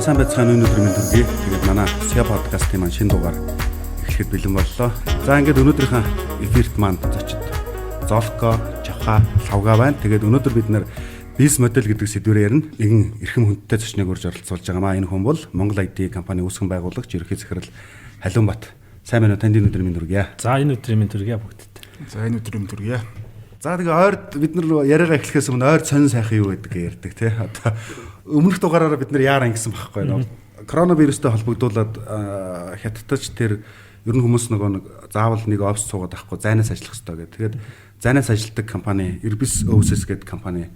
сайн байцгаана өнөөдөр минь төргий. Тэгээд манай SEO подкастын маань шинэ дугаар эхлэхэд бэлэн боллоо. За ингээд өнөөдрийнхээ эфирт маань зочид Золко, Жавха, Лавга байна. Тэгээд өнөөдөр бид нэр бизнес модель гэдэг сэдвээр ярина. Нэгэн эрхэм хүндтэй зочныг урьж оролцуулж байгаа. Энэ хүн бол Монгол IT компани үүсгэн байгуулагч ерөнхий захирал Халиунбат. Сайн байна уу? Танд энэ өдрийн минь төргий. За энэ өдрийн минь төргий бүгдд. За энэ өдрийн минь төргий. За тэгээ ойрд бид нар яриагаа эхлэхээс өмнө ойр сонин сайхан юу гэдэг ярьдаг тий. Одоо өмнөх дугаараараа бид нар яаран гэсэн байхгүй нөө. Коронавирустай холбогдуулаад хятадч тэр ер нь хүмүүс нөгөө нэг заавал нэг офис суугаад авахгүй зайнаас ажиллах хэрэгтэй гэдэг. Тэгээд зайнаас ажилладаг компани Irbis Oasis гэдэг компани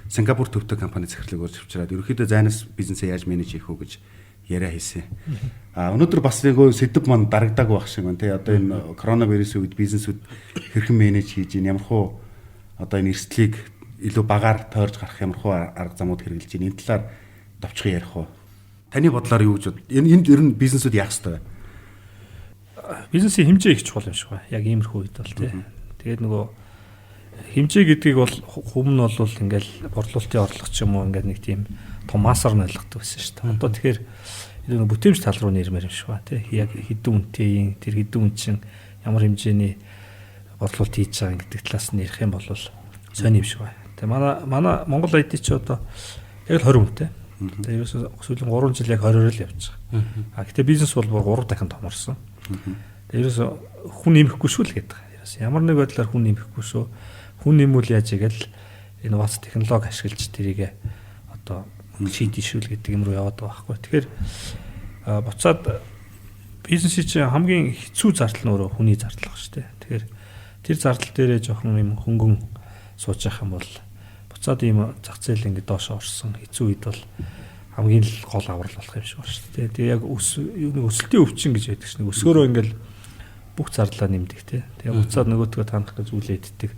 Сингапур төвтэй компани захирлыг урьж авчираад ерөнхийдөө зайнаас бизнесээ яаж менеж хийх вэ гэж яриа хийсэн. Өнөөдөр бас нэг сэдв маань дарагдаагүй байх шиг байна тий. Одоо энэ коронавирусын үед бизнесүүд хэрхэн менеж хийж ийн ямархуу одоо энэ эрсдлийг илүү багаар тойрж гарах ямархуу арга замууд хэрэгжилж байна. Энэ талаар товчхон ярих уу? Таны бодлоор юу гэж бод? Энд ер нь бизнесүүд яах ёстой вэ? Бизнесийн хэмжээ их чухал юм шиг байна. Яг иймэрхүү үед бол тий. Тэгээд нөгөө хэмжээ гэдгийг бол өмнө нь бол ингээл борлуулалтын орлого ч юм уу ингээд нэг тийм том массаар нь ойлгодог байсан шүү дээ. Одоо тэгэхээр энэ бүтээмж тал руу нэрмээр юм шиг байна тий. Яг хэдэн үнэтэй тэр хэдэн үн чинь ямар хэмжээний борлуулалт хийж байгаа гэдэг талаас нь ярих юм бол сонь юм шиг байна. Тэгээ манай Монгол IT ч одоо яг л 20 хүнтэй. Тэгээ ерөөсөө сүүлийн 3 жил яг 20-оор л явж байгаа. Гэтэ бизнес бол 3 дахин томорсон. Тэгээ ерөөсөө хүн нэмэхгүй шүү л гэдэг. Ерөөсөө ямар нэг байдлаар хүн нэмэхгүй шүү. Хүн нэмүүл яаж игээл инновац технологи ашиглаж тэрийг одоо шийдэж шүү л гэдэг юм руу яваад байгаа байхгүй. Тэгэхээр буцаад бизнесийн чинь хамгийн хэцүү зардал нь өөрөө хүний зардал баг шүү дээ. Тэгэхээр тэр зардал дээрээ жоохон юм хөнгөн сууж явах юм бол буцаад ийм зах зээл ингэ доош орсон хэцүү үед бол хамгийн л гол аврал болох юм шиг байна шүү дээ. Тэгээ яг өсөлтийн өвчин гэж байдаг шнэ. Өсгөрөө ингээл бүх зарлаа нэмдэг тий. Тэгээ буцаад нөгөөдгөө танах гэж үлээддэг.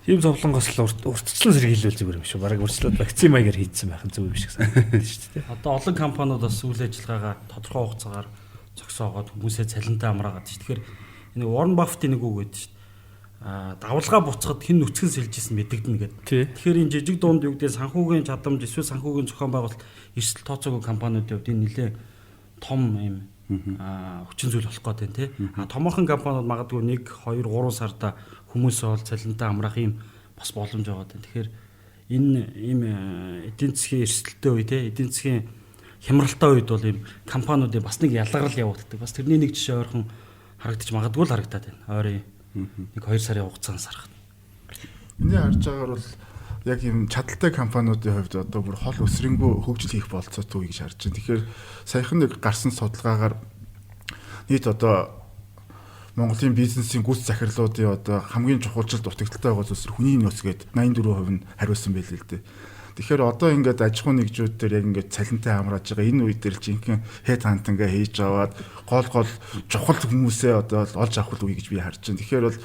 Ийм зовлонгоос л урьдчилан сэргийлүүл зүгээр юм шүү. Бараг урьдчилаад вакцин маягаар хийдсэн байх нь зөв юм шиг санагдаж шүү дээ. Одоо олон компаниуд бас үйл ажиллагаагаа тодорхой хугацаагаар зогсоогоод хүмүүсээ цалинтай амраагаад шүү. Тэгэхээр энэ Warren Buffett нэг үг гэдэг шүү. Давлгаа буцахад хэн нүцгэн сэлжсэн мэдэгдэнэ гэдэг. Тэгэхээр энэ жижиг дунд юу гэдэг санхүүгийн чадамж эсвэл санхүүгийн зохион байгуулалт эрсдэл тооцоогүй компаниудын хувьд энэ нэлээд том юм хүчин зүйл болох гэдэг тийм. Томоохон компаниуд магадгүй 1, 2, 3 сарда хүмүүсээ бол цалинтай амраах юм бас боломж байгаа гэдэг. Тэгэхээр энэ ийм эдийн засгийн эрсдэлтэй үе тийм эдийн засгийн хямралтай үед бол ийм компаниудын бас нэг ялгарл явагддаг. Бас тэрний нэг жишээ ойрхон харагдаж магадгүй л харагдаад байна. Ойрын нэг 2 сарын хугацаанд сарах. Миний харж байгаагаар бол яг юм чадaltaй компаниудын хувьд одоо бүр хол өсрөнгөө хөгжил хийх болцоотой гэж харж байна. Тэгэхээр саяхан нэг гарсан судалгаагаар нийт одоо Монголын бизнесийн гүйц захирлуудын одоо хамгийн чухалчил дутагдaltaй байгаа зүйлс хүний нөөц гээд 84% нь хариулсан байлээ л дээ. Тэгэхээр одоо ингээд аж ахуйн нэгжүүд дээр яг ингээд цалинтай хамрааж байгаа энэ үед дээр жинхэнэ хэд хантангаа хийж аваад гол чухал хүмүүсээ одоо олж авах үе гэж би харж байна. Тэгэхээр бол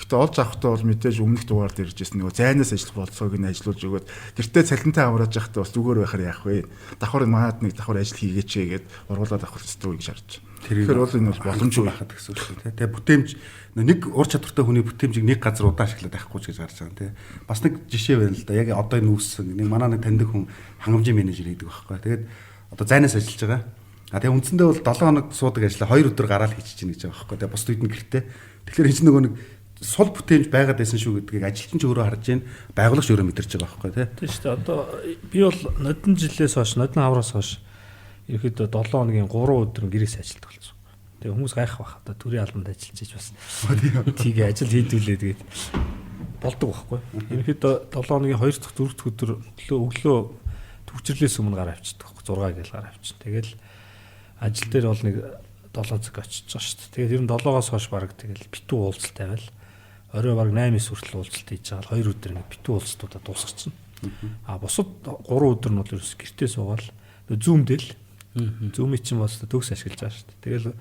гэхдээ олж авахдаа бол мэдээж өмнөх дугаар дээр иржсэн нөгөө зайнаас ажиллах болцоог нь ажиллуулж өгөөд гэртээ цалинтай хамрааж байхдаа бас зүгээр байхаар яах вэ? Давхар манад нэг давхар ажил хийгээч гээд ургуулад авах хэрэгтэй үе гэж харж байна. Тэгэхээр бол энэ бол боломжгүй байхад гэсэн үг шүү дээ. Тэгээ бүтээмж нэг ур чадвартай хүний бүтээмжийг нэг газар удаан ашиглаад байхгүй ч гэж гарч байгаа тийм. Бас нэг жишээ байна л да. Яг одоо энэ үүссэн нэг манай нэг таньдаг хүн хангамжийн менежер гэдэг байхгүй. Тэгээд одоо зайнаас ажиллаж байгаа. Тэгээ үндсэндээ бол 7 хоног суудаг ажлаа 2 өдөр гараад хийчихэж гин гэж байгаа байхгүй. Тэгээ бус үед нь гэртээ. Тэгэхээр энэ нөгөө нэг сул бүтээмж байгаад байсан шүү гэдгийг ажилтнч өөрөө харж байна. Байгуулагч өөрөө мэдэрч байгаа байхгүй тийм шүү дээ. Одоо би бол нодон жилээс хойш нодон авраас хойш ерөөдөө 7 хоногийн 3 өдөр гэрээс ажилладаг болсон. Тэгээ хүмүүс гайх бах одоо төрийн албанд ажиллаж иж бас тийг ажил хийдүүлээ тэгээд болдог байхгүй. Ерөөдөө 7 хоногийн 2 дахь 4 дахь өдөр өглөө төвчрлээс өмнө гараа авчдаг байхгүй. 6 гээл гараа авчин. Тэгэл ажил дээр бол нэг 7 цаг очиж байгаа шүү дээ. Тэгээд ер нь 7-оос хойш баг тэгэл битүү уулзалт тавиал орой баг 8-9 хүртэл уулзалт хийж байгаа. 2 өдөр нэг битүү уулзалтуудаа дуусгачихна. Бусад 3 өдөр нь бол ерөөс гэртээ суугаал зүүмдэл зүүмий чинь бас төгс ашиглаж байгаа шүү дээ. Тэгэл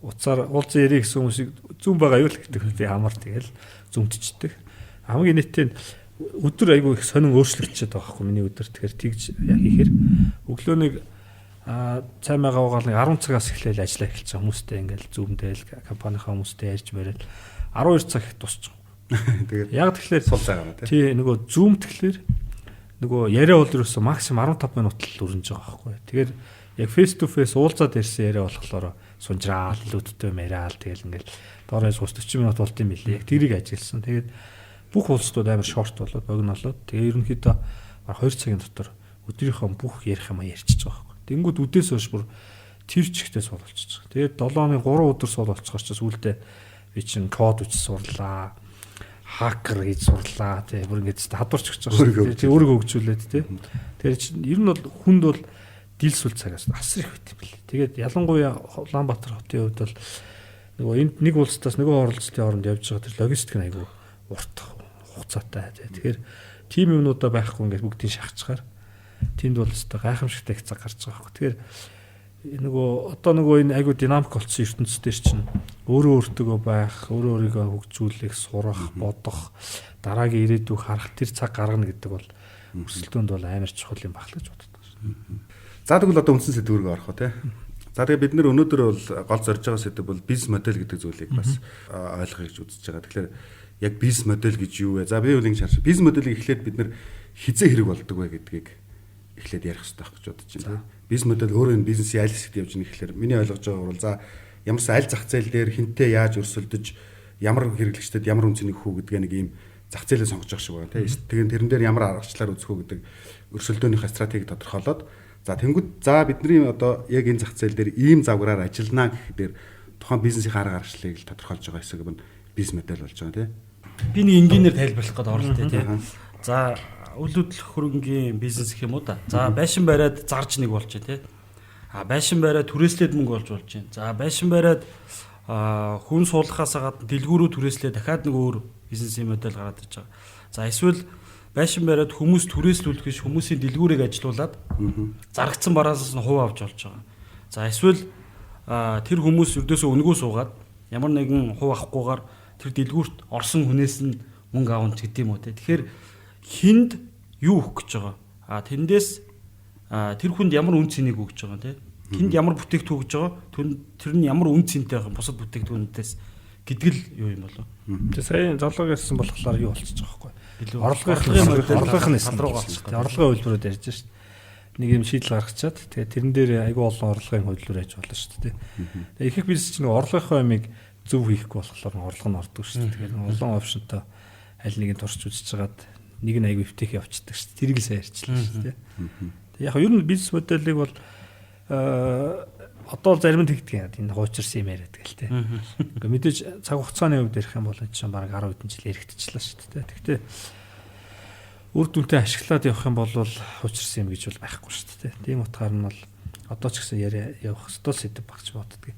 уцаар уулзсан ярих гэсэн хүмүүсийг зүүм байгаа юу л гэдэг үстэй амар тэгэл зүүмтчдэг. Хамгийн нийтээ өдөр айгүй их сонин өөрчлөгдөж байгаа байхгүй миний өдөр. Тэгэхээр тэгж хийхээр өглөө нэг цай магаа угаал нэг 10 цагаас эхлээл ажиллаа эхэлж байгаа хүмүүстэй ингээл зүүмдэл компанийнхаа хүмүүстэй ярьж барил 12 цаг тусч байгаа. Тэгээд яг тэгэхээр сул байгаа юм тий. Тий нөгөө зүүм тэгэхээр нөгөө яриа бол ерөөсөө максимум 15 минут л өрнөж байгаа байхгүй. Тэгэхээр яг face to face уулзаад ирсэн яриа болохоор сунжраал илүүдтэй яриаал тэгэл ингээл доороо 30 минут болт юм билээ. Яг тэрийг ажигласан. Тэгээд бүх уулзтууд амар шорт болоод богино болоод тэгээ ерөнхийдөө 2 цагийн дотор өдрийнхөө бүх ярих юм ярьчихж байгаа байхгүй. Тэнгүүд үдээс хойш бүр тэр чигтээ суул болчихж байгаа. Тэгээд 7 оны 3 өдөр суул болчихоор ч сүүлдээ би чинь код үчиж сурлаа. Хакер хийж сурлаа. Тэгээ бүр ингэж хадварч өгч байгаа. Тэгээ өөрийгөө хөгжүүлээд тий. Тэгэхээр чинь ер нь бол хүнд бол дил сүл цагаас асар их байт юм бэл. Тэгээд ялангуяа Улаанбаатар хотын хувьд бол нөгөө энд нэг улсаас нөгөө оролцолтын оронд явж байгаа тэр логистик нь айгүй урт хугацаатай. Тэгэхээр тим юмнуудаа байхгүй ингээд бүгдийг шахацгаар тэнд бол өстой гайхамшигтай их цаг гарч байгаа хэрэг. Тэгэхээр нөгөө одоо нөгөө энэ айгуу динамик болсон ертөнцийн чинь өөрөө өөртөө байх, өөрөө өөрийгөө хөгжүүлэх, сурах, бодох, дараагийн ирээдүйг харах тэр цаг гаргана гэдэг бол өрсөлдөөнд бол амар чухал юм баг л гэж боддог шээ. За тэгвэл одоо үндсэн сэдв рүү орох уу те. За тэгээ бид нэр өнөөдөр бол гол зорж байгаа сэдв бол бизнес модель гэдэг зүйлийг бас ойлгохыг үзэж байгаа. Тэгэхээр яг бизнес модель гэж юу вэ? За би бол ингэж харж бизнес моделийг эхлээд бид нэр хизээ хэрэг болдог вэ гэдгийг эхлээд ярих хэрэгтэй байх гэж бодож байна. Бизнес модель өөрөө энэ бизнесийн аль хэсэгт явж байгаа гэхээр миний ойлгож байгаагаар бол за ямарс аль зах зээл дээр хинтээ яаж өрсөлдөж ямар хэрэглэгчдэд ямар үнцнийг өгөх гэдэг нэг ийм зах зээлээ сонгож байгаа шиг байна тийм. Тэгэхээр тэрэн дээр ямар аргачлалаар үзэх үү гэдэг өрсөлдөөнийхөө стратегийг тодорхойлоод за тэнгууд за бидний одоо яг энэ зах зээл дээр ийм завгараар ажиллана гэхээр тухайн бизнесийн арга аргачлалыг л тодорхойлж байгаа хэсэг нь бизнес модель болж байгаа тийм. Би нэг энгийнээр тайлбарлах гээд оролтой тийм. За үйл хөдлөх хөрөнгийн бизнес гэх юм уу да. За байшин бариад зарж нэг болж байна тий. Байшин бариад түрээслээд мөнгө олж болж байна. За байшин бариад хүн суулгахаас гадна дэлгүүрөө түрээслээ дахиад нэг өөр бизнесийн модель гараад ирж байгаа. За эсвэл байшин бариад хүмүүс түрээслүүлэх биш хүмүүсийн дэлгүүрийг ажилуулад зарагдсан бараасаас нь хувь авч болж байгаа. За эсвэл тэр хүмүүс өрдөөсөө өнгөө суугаад ямар нэгэн хувь авахгүйгээр тэр дэлгүүрт орсон хүнээс нь мөнгө авах гэдэг юм уу те. Тэгэхээр хинд юу өгөх гэж байгаа? Тэндээс тэр хүнд ямар үн цэнийг өгж байгаа те? Хинд ямар бүтээгдэхүүн өгж байгаа? Тэр нь ямар үн цэнтэй байх бусад бүтээгдэхүүнүүдээс гэдэг л юу юм болов? Тэгээ сая зоолог ярьсан болохоор юу болчихж байгаа байхгүй? Орлогын салруугаа болчихсон. Орлогын хөлбөрөд ярьж шээ. Нэг юм шийдэл гаргачаад тэгээ тэрэн дээр айгүй олон орлогын хөлбөр яаж болно шүү дээ. Тэгээ их их бизнес чинь орлогын амиг зөв хийхгүй болохоор орлого нь ордог шүү дээ. Тэгэхээр олон опшнтой аль нэгийг турч үзэж хагаад нэг нь айгүй өвтөх явцдаг шүү дээ. Тэрийг л сайн ярьчлаа шүү дээ. Яг ер нь бизнес моделийг бол одоо зарим нь тэгдэг юм. Энэ хуучирсан юм яриад гэл тээ. Ингээ мэдээж цаг хугацааны хувьд ярих юм бол энэ чинь бараг 10 хэдэн жил яригдчихлаа шүү дээ. Тэгтээ үр дүнтэй ашиглаад явах юм бол хуучирсан юм гэж бол байхгүй шүү дээ. Тийм утгаар нь бол одоо ч гэсэн яриа явах ёстой сэдв багч боддөг.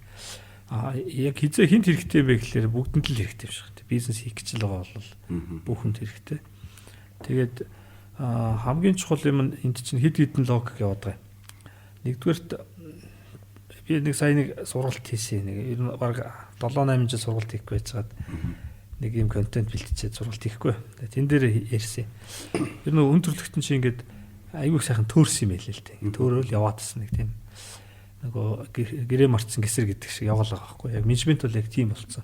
Яг хизээ хинт хэрэгтэй бэ гэхлээр бүгдэнд л хэрэгтэй биш үү? Бизнес хийх гэж л байгаа бол бүхэнд хэрэгтэй. Тэгээд хамгийн чухал юм энд чинь хэд хэдэн логик яваад байгаа. Нэгдүгээрт би нэг сая нэг сургалт хийсэн. Нэг ер нь баг 7-8 жил сургалт хийх байцгаад нэг юм контент бэлтжээд сургалт хийхгүй. Тэн дээр ярьсан. Ер нь өн төрлөختөн чи ингээд айгүй сайхан төөрсөн юм хэлээ л дээ. Төөрөөл яваадсан нэг тийм нөгөө гэрээ марцсан гэсэр гэдэг шиг яваал байгаа байхгүй. Яг менежмент бол яг тийм болцсон.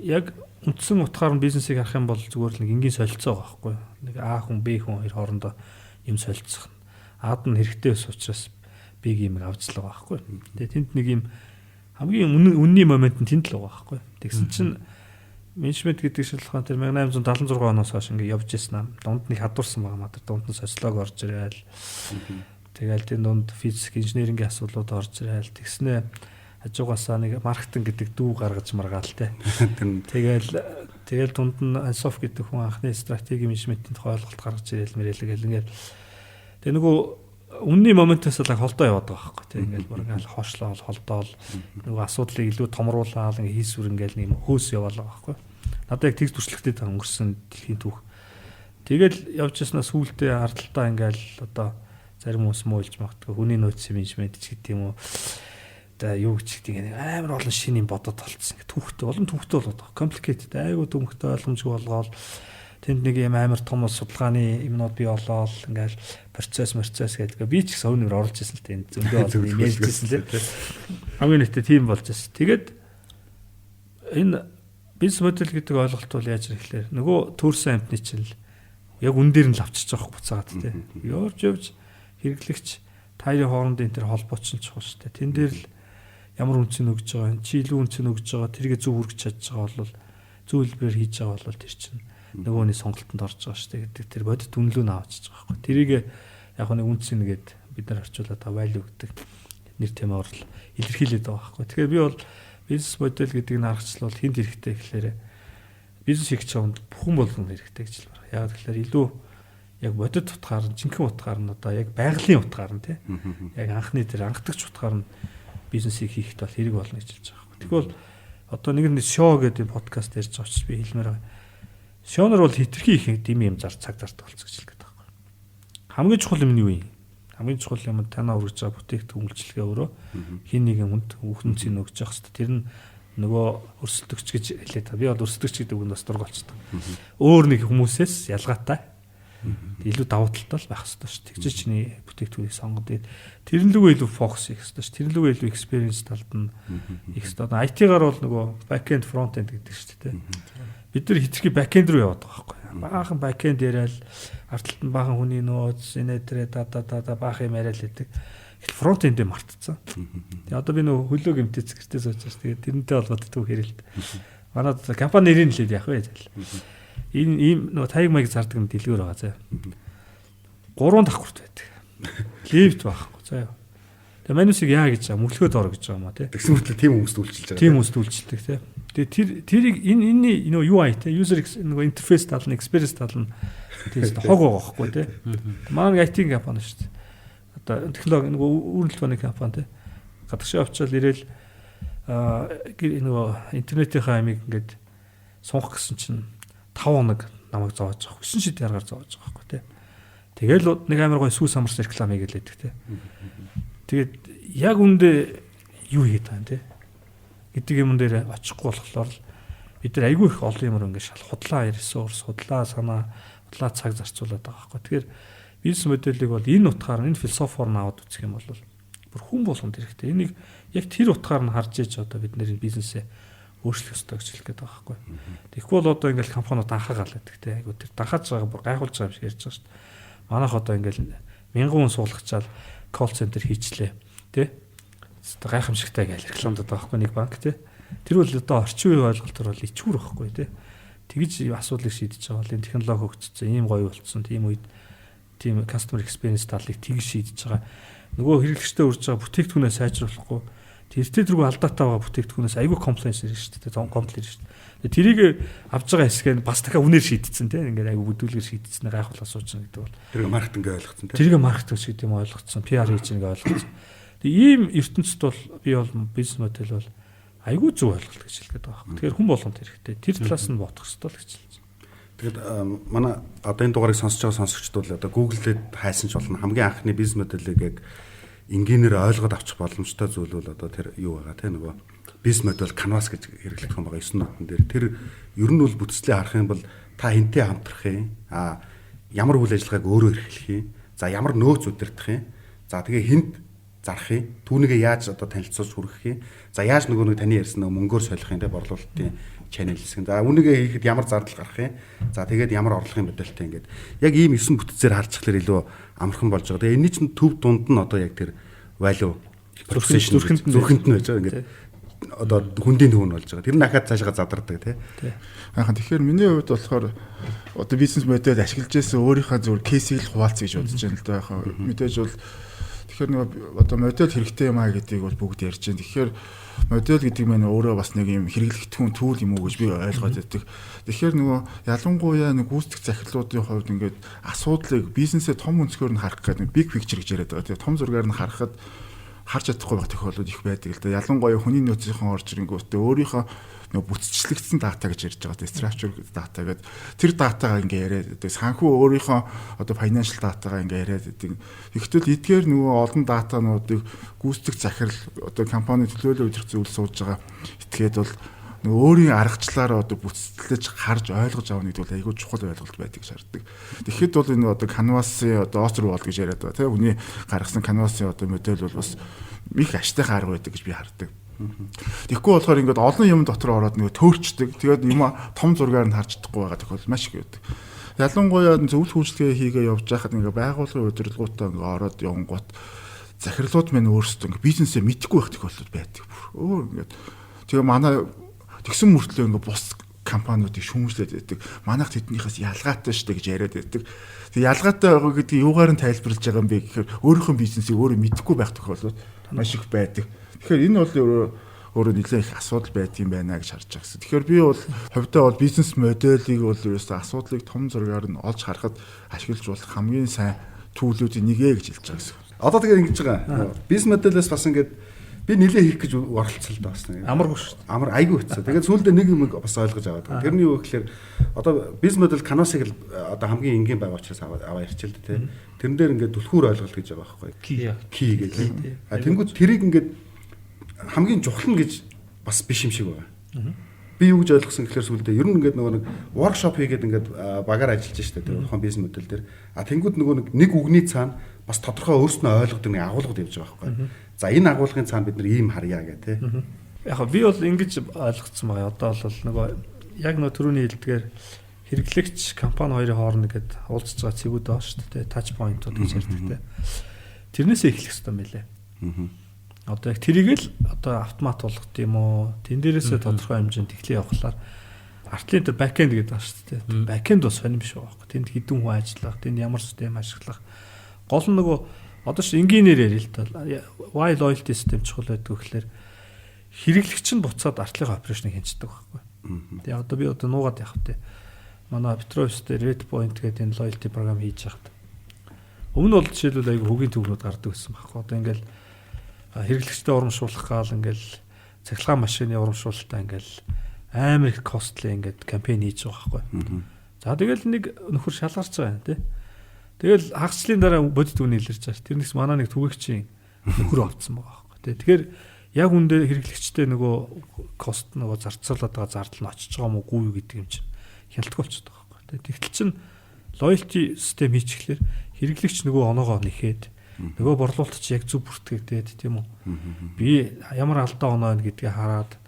Яг үндсэн утгаар нь бизнесийг харах юм бол зүгээр л нэг энгийн солилцоо байгаа байхгүй. Нэг А хүн Б хүн хоёр хоорондоо юм солилцох. Ад нь хэрэгтэй ус учраас Б гэмиг авч л байгаа байхгүй. Тэгээ тэнд нэг юм хамгийн үнний момент нь тэнд л байгаа байхгүй. Тэгсэн чинь менежмент гэдэг шалгуур тэр 1876 оноос хойш ингээд явж ирсэн юм. Дунд нь хадварсан байгаа маа. Дунд нь социолог орж ирээл. Тэгэл тийм дунд физик, инженерингийн асуудлууд орж ирээл. Тэгснэ хажуугасаа нэг маркетинг гэдэг дүү гаргаж маргаал те. Тэгэл дунд нь Ансоф гэдэг хүн анхны стратеги менежментийн тухай ойлголт гаргаж ирээл мэрэлгээл ингээд. Тэгээ нөгөө үнний моментоос л холдоо яваад байгаа байхгүй тийм ингээд бүр ингээд хоошлоо холдоол нөгөө асуудлыг илүү томруулаад ингээд хийсвэр ингээд нэг хөөс яваал байгаа байхгүй. Надад яг тэгс туршлагатай та өнгөрсөн дэлхийн түүх. Тэгэл явж яснаа сүултээ ардталтаа ингээд одоо зарим хүмүүс мөөлж магтдаг хүний нөөцийн менежмент ч гэдэг юм уу. Одоо юу ч гэдэг ингээд амар олон шинийн бодод толцсон. Ингээд түүхтэй олон түүхтэй болоод байгаа. Complicated айгуу дүмхтэй ойлгомжгүй болгоол тэнд нэг юм амар том судалгааны юмнууд бий болоод ингээл процесс гэдэг. Би ч гэсэн өнөр оруулж ирсэн л тэнд зөндөө олон юм ярьжсэн л. Хамгийн нэгтээ тийм болж байсан. Тэгээд энэ бизнес модель гэдэг ойлголт бол яаж ирэхлээр нөгөө төрсэн амтны чинь яг үн дээр нь лавчиж байгаа буцаагаад тий. Явж хэрэглэгч таярын хоорондын энэ төр холбооч нь чухал шүү дээ. Тэн дээр л ямар үнцэн өгж байгаа, чи илүү үнцэн өгж байгаа, тэргээ зөв хүргэж чадж байгаа бол зөв хэлбэрээр хийж байгаа бол тэр чинь нөгөөний сонголтонд орж байгаа шүү дээ гэдэг тэр бодит үнэлүү нь авчиж байгаа байхгүй. Тэрийг яг нэг үнцэн нэгэд бид нар орчуулад value гэдэг нэр тэмээр л илэрхийлээд байгаа байхгүй. Тэгэхээр би бол бизнес модель гэдэг нь аргачлал хинт хэрэгтэй гэхээр бизнес хийх чамд бүхэн болгон хэрэгтэй гэж л байна. Яг тэгэхээр илүү яг бодит утгаар нь жинхэнэ утгаар нь одоо яг байгалийн утгаар нь тий. Яг анхны тэр анхдагч утгаар нь бизнесийг хийхэд бол хэрэг болно гэж хэлж байгаа. Тэгвэл одоо нэг нь шоу гэдэг подкаст ярьж байгаа ч би хэлмээр байгаа. Шоунер бол хитрхи их дими юм цаг зардаг болц гэж хэлгээд байгаа. Хамгийн чухал юм нь юу юм? Хамгийн чухал юм танаа үргэж байгаа бүтээгдэхүүн үйлчлэгээ өөрөө хин нэгэн хүнд хүүхнцийн өгж явах хэрэгтэй. Тэр нь нөгөө өрсөлдөгч гэж хэлээд та. Би бол өрсөлдөгч гэдэг үгэнд бас дургуйлцдаг. Өөр нэг хүмүүсээс ялгаатай илүү давуу талтай байх хэрэгтэй шүү. Тэгж чиний бүтээгдэхүүнийг сонгоод тэрэн лүгөө илүү фокус хийх хэрэгтэй шүү. Тэрэн лүгөө илүү experience талд нь их хэрэгтэй. IT-гаар бол нөгөө back end front end гэдэг шүү дээ. Бид нар хитрхи back end руу яваад байгаа байхгүй. Баахан back end яриад ард талд нь баахан хүний нөөц, инээдрээ да баах юм яриад л гэдэг. Front end-ийг мартцсан. Тэгээ одоо би нөгөө хөлөө гэмтээц гэртээ сууж байгаа. Тэгээ тэрнтэй холбоотой төв хэрэлт. Манай компани нэрийг хэлээд яах вэ гэж. Энэ ийм нөгөө таяг маяг зардаг юм дэлгүүр байгаа заа. 3 давхурт байдаг. Лифт байхгүй заа. Тэгээ манусыг яа гэж байгаа мөглөхөд орох гэж байгаа маа тий. Тэгсэн мэт тийм хүмүүст үйлчилж байгаа. Тийм хүмүүст үйлчилдэг тий. Тэгээ тэрийг энэний нөгөө UI тий user нөгөө interface тал нь experience тал нь тийм хог байгаа байхгүй тий. Манай IT компани шүү дээ. Одоо технологи нөгөө үүрэл төлөвлөний компани тий. Гадагшаа очиод ирээл нөгөө интернетийнхаа амиг ингээд сунгах гэсэн чинь 5 хоног намайг зоож байгаа. 9 шид яргаар зоож байгаа байхгүй тий. Тэгэл нэг амар гой сүүс амарсан реклам хийгээд тий. Тэгээд яг үндэ юу хийгээд байгаа юм тий. Гэдэг юм дээр очихгүй болохоор бид нар айгүй их олон юмар ингээд шал худлаа ресурс, худлаа санаа, худлаа цаг зарцуулаад байгаа байхгүй. Тэгэхээр бизнес модельийг бол энэ утгаар энэ философиор нь аваад үзэх юм бол бүр хүн болгонд хэрэгтэй. Энийг яг тэр утгаар нь харж иж одоо бид нэр бизнесээ өөрчлөх ёстой гэж хэлэх гээд байгаа байхгүй. Тэгэхгүй бол одоо ингээл компаниуд анхаагаал байдаг те. Айгу тэр данхаж байгаа бүр гайхуулж байгаа юм шиг ярьж байгаа шүү дээ. Манайх одоо ингээл 1000 хүн суулгачаал колл центр хийчлээ те. Гайхамшигтай гэж рекламдаад байгаа байхгүй нэг банк те. Тэр бол одоо орчин үеийн ойлголтоор бол ичгүр байхгүй те. Тэгж асуудлыг шийдэж байгаа бол энэ технологи хөгжсөн, ийм гоё болцсон, тийм үед тийм customer experience талыг тэгж шийдэж байгаа. Нөгөө хэрэглэгчтэй урьж байгаа бүтээгдэхүүнээ сайжруулахгүй тэртээ тэргүй алдаатай байгаа бүтээгдэхүүнээс айгүй комплайнс ирж шүү дээ. Комплайнс ирж шүү дээ. Тэрийг авж байгаа хэсгээ нь бас дахиад үнээр шийдсэн тийм ингээд айгүй бүдүүлгээр шийдсэн гайхуулаа суучна гэдэг бол тэрийг маркетинг ойлгоцсон тийм. Тэрийг маркетинг гэдэг юм ойлгоцсон, PR хийж байгаа ойлгоцсон. Тэгээ ийм ертөнцид бол би бол бизнес модель бол айгүй зөв ойлголт гэж хэлгээд байгаа юм. Тэгэхээр хүн болгонд хэрэгтэй. Тэр талаас нь бодох хэрэгтэй л гэж хэлж байна. Тэгэд манай одоо энэ дугаарыг сонсож байгаа сонсогчд бол одоо Google-д хайсан ч болно. Хамгийн анхны бизнес моделийг яг энгийнээр ойлгоод авчих боломжтой зүйл бол одоо тэр юу байгаа те нөгөө бизнес модель Canvas гэж хэрэглэх юм байгаа 9 нотон дээр тэр ер нь бол бүтцлээ харах юм бол та хинтээ хамтрах юм ямар үйл ажиллагааг өөрөө эрхлэх юм за ямар нөөц удирдах юм за тэгээ хинт зарах юм түүнийгээ яаж одоо танилцуулж хүргэх юм за яаж нөгөө нэг таны ярьсан нөгөө мөнгөөр солих юм те борлуулалтын channel хэсэг за үүнийгээ хийхэд ямар зардал гарах юм за тэгээд ямар орлогын модельтэй ингээд яг ийм 9 бүтцээр харчихлаар илүү амархан болж байгаа. Тэгээ энэний чинь төв дунд нь одоо яг тэр value зүрхэнд нь байж байгаа ингээд одоо хүндийн төв нь болж байгаа. Тэр нь дахиад цаашаа задардаг тий. Ахаа тэгэхээр миний хувьд болохоор одоо бизнес модель ашиглаж байсан өөрийнхөө зөв кейсийг л хуваалцъя гэж бодож байна л да. Ахаа мэдээж бол тэгэхээр нэг одоо модель хэрэгтэй юм аа гэдгийг бол бүгд ярьж байна. Тэгэхээр модель гэдэг нь өөрөө бас нэг юм хэрэглэгдэхүүн түүл юм уу гэж би ойлгоод байдаг. Тэгэхээр нөгөө ялангуяа нэг гүйцэтгэх захирлуудын хувьд ингээд асуудлыг бизнесээ том өнцгөр нь харах гэдэг big picture гэж яриад байгаа. Тэгээ том зургаар нь харахад харж чадахгүй байх тохиолдол их байдаг л да. Ялангуяа хүний нөөцийн орж ирэнгүүтээ өөрийнхөө нөгөө бүтцчлэгдсэн дата гэж ярьж байгаа. Structure data гэдэг тэр датагаа ингээ яриад байдаг. Санхүү өөрийнхөө одоо financial dataгаа ингээ яриад байдаг. Ихтэл эдгээр нөгөө олон датануудыг гүйцэтгэх захирал одоо компани төлөөлөл удирдах зүйл сууж байгаа. Этгээд бол нөгөө өөрийн аргачлаараа одоо бүтцлэж харж ойлгож авах нэг бол айгүй чухал ойлголт байдаг шаарддаг. Тэгэхэд бол энэ одоо Canvas-ийн одоо Author Wall гэж яриад байгаа тийм хүний гаргасан Canvas-ийн одоо модель бол бас их аштайхан арга байдаг гэж би хардаг. Тэгэхгүй болохоор ингээд олон юм дотор ороод нөгөө төөрчдөг. Тэгээд юм том зургаар нь харж чадахгүй байгаа тохиол маш их байдаг. Ялангуяа зөвлөлт үйлчлэгээ хийгээ явж байхад ингээд байгууллагын удирдлагуудаа ингээд ороод явгонгууд захирлууд минь өөрсдөө ингээд бизнесээ мэдхгүй байх тохиолдол байдаг. Өөр ингээд тэгээ манай тэгсэн мөртлөө ингээд бус компаниудыг шүүмжлээд байдаг. Манайх тэднийхээс ялгаатай штэ гэж яриад байдаг. Тэгээ ялгаатай байгаа гэдгийг юугаар нь тайлбарлаж байгаа юм бэ гэхээр өөрийнхөө бизнесийг өөрөө мэдхгүй байх тохиолдол маш их байдаг. Тэгэхээр энэ бол өөрөө нэлээд их асуудал байдгийн байна гэж харж байгаа гэсэн. Тэгэхээр би бол хувьдаа бол бизнес модельийг бол ерөөсөө асуудлыг том зургаар нь олж харахад ашиглаж болох хамгийн сайн төлөвлөлтийн нэгэ гэж хэлж байгаа гэсэн. Одоо тэгээд ингэж байгаа. Бизнес модельээс бас ингээд би нилээ хийх гэж оролцсон л да бас нэг. Амаргүй шүү дээ. Амар айгүй хэцүү. Тэгээд сүүлдээ нэг юм бас ойлгож аваад. Тэрний юу гэхээр одоо бизнес модель Canvas-ыг л одоо хамгийн энгийн байгаа учраас аваа ирчил дээ тий. Тэрэн дээр ингээд түлхүүр ойлголт гэж байгаа байхгүй. Ки гэж. А тэнгууд тэрийг ингээд хамгийн чухал нь гэж бас биш юм шиг байна. Би юу гэж ойлгосон гэхээр сүүлдээ ер нь ингээд нөгөө нэг workshop хийгээд ингээд багаар ажиллаж штэ тэр тухайн бизнес модель дээр. А тэнгууд нөгөө нэг үгний цаана бас тодорхой өөрснөө ойлгодог нэг агуулгад явж байгаа байхгүй. За энэ агуулгын цаана бид нар ийм харьяа гэх тээ. Яг би бол ингэж ойлгоцсон байгаа. Одоо бол нөгөө яг нөгөө түрүүний хэлдгээр хэрэглэгч компани хоёрын хооронд ингээд уулзж байгаа цэгүүд байгаа шүү дээ. Touch point-ууд гэж ярьдаг те. Тэрнээсээ эхлэх хэрэгтэй мэлээ. Одоо яг тэрийг л одоо автомат болгох юм уу? Тэн дээрээсээ тодорхой хэмжээнд тэглээ явахлаар артлын дээр backend гэдэг байна шүү дээ. Backend бас сонирм биш байхгүй. Тэнд хэдэн хүн ажиллах, тэнд ямар систем ашиглах. Гол нь нөгөө одоо ш энгийнээр ярил л да. Why loyalty system чухал байдаг гэхээр хэрэглэгч нь буцаад артлын операшныг хянцдаг байхгүй. Тэгээ одоо би одоо нуугаад явах те. Манай Petrovs дээр Red Point гэдэг энэ loyalty програм хийж байхад өмнө бол жишээлбэл айгүй хөгийн төвлөрүүд гардаг байсан байхгүй. Одоо ингээл хэрэглэгчтэй урамшуулах гал ингээл цахилгаан машины урамшуулалтаа ингээл амар их costly ингээд кампайн хийж байгаа байхгүй. За тэгэл нэг нөхөр шалгарч байгаа те. Тэгэл хагцлын дараа бодит үн илэрч байгаа. Тэрнээс манай нэг түгээгчийн нөхөр авцсан байгаа байхгүй. Тэгэхээр яг үндэ хэрэглэгчтэй нөгөө кост нөгөө зарцуулаад байгаа зардал нь очиж байгаа мó гүй гэдэг юм чинь хялтгүй болчиход байгаа байхгүй. Тэгтэл чин loyalty систем хийчихлээр хэрэглэгч нөгөө оноогоо нэхэд нөгөө борлуулалт чи яг зөв бүртгэгдээд тийм үү. Би ямар алдаа оноо байна гэдгийг хараад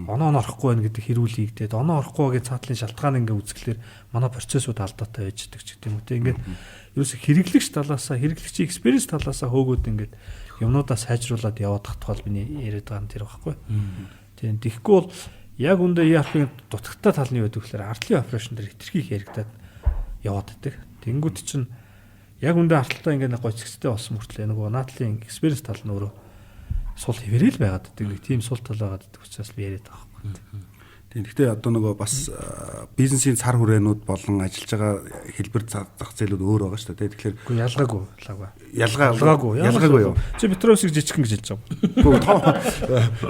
оноо орохгүй байна гэдэг хэрүүл хийгдээд оноо орохгүй гэж цаатлын шалтгаан ингээ үзэхлээр манай процессууд алдаатай байж идэг ч гэдэг юм үү. Ингээд ерөөсө хэрэглэгч талаасаа хэрэглэгчийн experience талаасаа хөөгөөд ингээд юмнуудаа сайжруулад яваад тахтвал миний яриад байгаа нь тэр байхгүй. Тийм тэгэхгүй бол яг үндэ ERP-ийн дутагтай тал нь юу гэдэг вэ гэхээр артлын операшн дээр хэтэрхий хэрэгдэад яваад байдаг. Тэнгүүд чинь яг үндэ арталтаа ингээд гой цэгцтэй болсон мөртлөө нөгөө наадлын experience тал нь өөрөө сул хэвэрэл байгаад байдаг. Тийм сул тал байгаад байдаг учраас би яриад байгаа байхгүй. Тэгэхдээ одоо нөгөө бас бизнесийн цар хүрээнүүд болон ажиллаж байгаа хэлбэр зах зээлүүд өөр байгаа шүү дээ. Тэгэхээр үгүй ялгаагүй юу. Чи Petrovs-ыг жижигхэн гэж хэлж байгаа.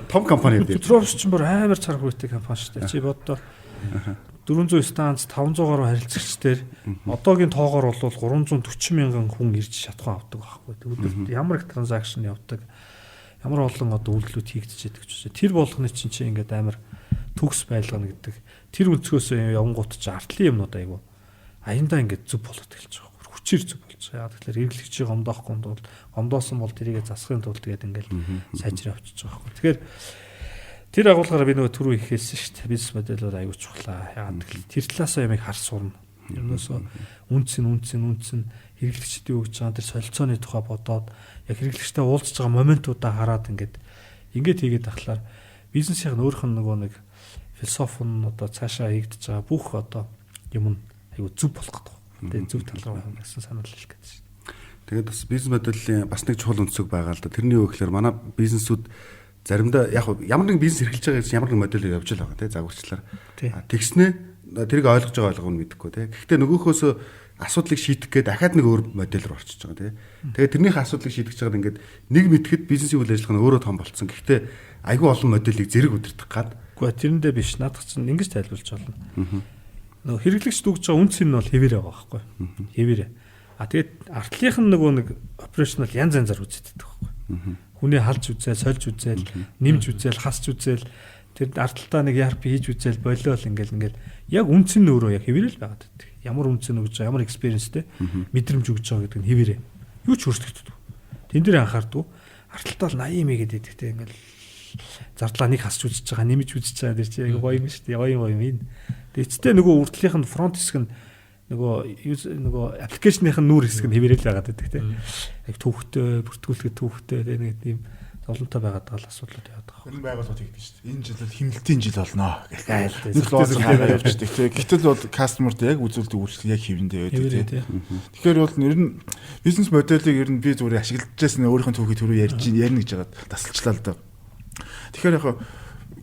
Том компани юм. Petrovs ч бүр амар цар хүрээтэй компани шүү дээ. Чи боддоо 400 станц 500 гаруй харилцагчдэр одоогийн тоогоор бол 340 мянган хүн ирж шатхан авдаг байхгүй. Тэгвэл ямар их транзакшн явдаг. Ямар олон одоо үйлдэлүүд хийгдэж байдаг ч үсэ. Тэр болгоны чинь чи ингээд амар төгс байлгана гэдэг. Тэр өнцгөөс явангууд чи артлын юмнууд айгу аяндаа ингээд зүв болоод эхэлж байгаа. Хүчээр зүв болж байгаа. Тэгэхээр хэрэглэгчийг гомдоохгүй бол гомдоосон бол тэрийгэ засахын тулд тэгээд ингээд сайжраа авчиж байгаа байхгүй. Тэгэхээр тэр агуулгаараа би нөгөө түрүү их хэлсэн шүү дээ. Бизнес модельүүд аягүй чухлаа. Яагаад гэвэл тэр талаасаа ямиг хар сурна. Ерөөсөө үнцэн хэрэглэгчдийн өгж байгаа тэр солилцооны тухай бодоод яг хэрэглэгчтэй уулзж байгаа моментуудаа хараад ингээд хийгээд ахлаар бизнесийн өөрийнх нь нөгөө нэг философи нь одоо цаашаа хийгдэж байгаа бүх одоо юм нь аягүй зөв болох гэдэг. Тэгээ зөв тал руу явах гэсэн санал хэлэх гэдэг шүү дээ. Тэгээд бас бизнес моделлийн бас нэг чухал өнцөг байгаа л да. Тэрний юу гэхээр манай бизнесүүд заримдаа яг ямар нэг бизнес эрхэлж байгаа гэсэн ямар нэг модельээр явж л байгаа тийм загварчлаар. Тэгснээ тэрийг ойлгож байгаа ойлгоно мэдэхгүй тийм. Гэхдээ нөгөөхөөс асуудлыг шийдэх гээд дахиад нэг өөр модель руу орчиж байгаа тийм. Тэгээд тэрнийхээ асуудлыг шийдэж байгаад ингээд нэг мэтгэд бизнесийн үйл ажиллагаа нь өөрөө том болцсон. Гэхдээ айгүй олон моделийг зэрэг удирдах гад. Гэхдээ тэрэндээ биш. Наадах чинь ингэж тайлбарлаж болно. Нөгөө хэрэглэгч дүүгж байгаа үнц нь бол хэвээр байгаа байхгүй. Хэвээр. Тэгээд артлынх нь нөгөө нэг операшнл янз янзаар үзэгддэг байхгүй. Хүний халж үзэл, сольж үзэл, нэмж үзэл, хасч үзэл тэр арталтаа нэг ERP хийж үзэл болиол ингээл яг үнц нь өөрөө яг хэвээр л байгаад байдаг. Ямар үнц нь өгж байгаа, ямар экспириенстэй мэдрэмж өгж байгаа гэдэг нь хэвээрээ. Юу ч өөрчлөгддөг. Тэн дээр анхаардаг. Арталтаа л 80 мэгэд идэгтэй ингээл зардлаа нэг хасч үзэж байгаа, нэмж үзэж байгаа тэр чинь гоё юм шүү дээ. Гоё юм энэ. Тэгээ эцэстээ нөгөө үрдлийнх нь фронт хэсэг нь нөгөө аппликейшных нь нүүр хэсэг нь хэвээрэл байгаад байдаг тийм. Яг төвхтэй, бүртгүүлэхэд төвхтэй нэг тийм зовлонтой байгаад байгаа асуудлууд яваад байгаа. Энэ байгууллагууд хийдэг шүү дээ. Энэ жил бол химнэлтийн жил болно гэх. Нэг лоос хаагаа явчихдаг тийм. Гэтэл бол кастомерд яг үзүүлдэг үйлчлэг яг хэвэндээ байдаг тийм. Тэгэхээр бол нэр нь бизнес моделийг ер нь би зүгээр ашиглаж байсан өөрийнхөө түүхийг түрүү ярина гэж байгаа тасалчлаа л да. Тэгэхээр яг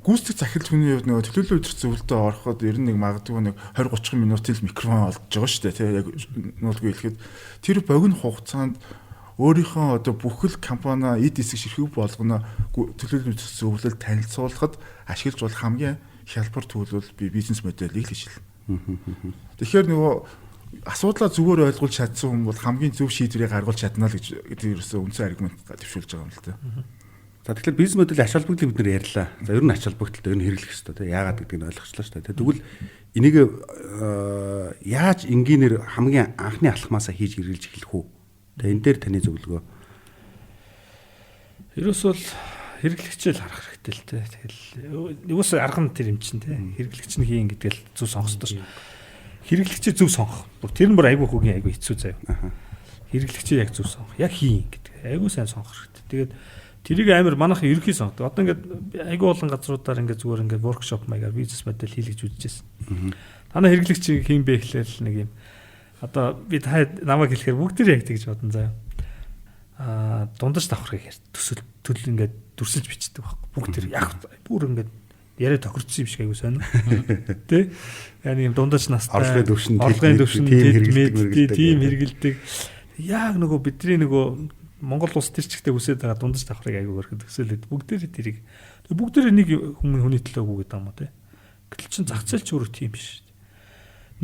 гүйцэтгэх захирал хүний хувьд нөгөө төлөөлөл удирц зөвлөлтөд ороход ер нь нэг магадгүй нэг 20-30 минутын микрофон олдж байгаа шүү дээ тийм. Яг нуулгүй хэлэхэд тэр богино хугацаанд өөрийнхөө одоо бүхэл компани эд эсэг ширхэг болгоно төлөөлөл удирц зөвлөлд танилцуулахад ашиглаж болох хамгийн хялбар төлөв бол би бизнес моделийг л гэж хэлнэ. Тэгэхээр нөгөө асуудлаа зүгээр ойлгуулж чадсан хүн бол хамгийн зөв шийдвэрийг гаргуулж чадна л гэж ерөөсөө үндсэн аргумент тавьшуулж байгаа юм л та. За тэгэхээр бизнес модель ач холбогдлыг бид нэр ярьлаа. За ер нь ач холбогдолтой ер нь хэрэглэх хэрэгтэй тийм яагаад гэдгийг нь ойлгочлаа шүү дээ. Тэгвэл энийг яаж энгийнээр хамгийн анхны алхмаасаа хийж хэрэглэж эхлэх үү? Тэгээ энэ дээр таны зөвлөгөө. Ерөөсөө л хэрэглэгчэл харах хэрэгтэй л дээ. Тэгэл юус арга нь тэр юм чинь тийм хэрэглэгч нь хийн гэдэг л зөв сонсдог шүү. Хэрэглэгчээ зөв сонгох. Тэр нь бүр айгүй хөгийн айгүй хэцүү заяа. Хэрэглэгчээ яг зөв сонгох. Яг хийн гэдэг. Айгүй сайн сонгох хэрэгтэй. Тэгээд тэрийг амар манайхан ерөнхий сонгодог. Одоо ингээд айгүй олон газруудаар ингээд зүгээр ингээд воркшоп маягаар бизнес модель хийлгэж үзчихсэн. Танай хэрэглэгч хийн бэ гэхлээр нэг юм. Одоо би та намайг хэлэхээр бүгд тэр яг тэгж бодсон заяа. Дундаж давхрыг яар. Төлөв ингээд дүрсэлж бичдэг байхгүй. Бүгд тэр яг бүр ингээд яриа тохирцсон юм шиг айгүй сонио. Тэ? Яг юм дундаж настай орлогын төвшин тийм хэрэгэлдэг. Яг нөгөө бидний нөгөө Монгол улс тэр чигтээ үсээд байгаа дундаж давхрыг айгүй өрхөд төсөөлөд бүгдээрээ тэрийг бүгдээрээ нэг хүний төлөө өгөөд байгаа юм уу те. Гэтэл чин зах зээл ч өөрөө тийм биш шүү дээ.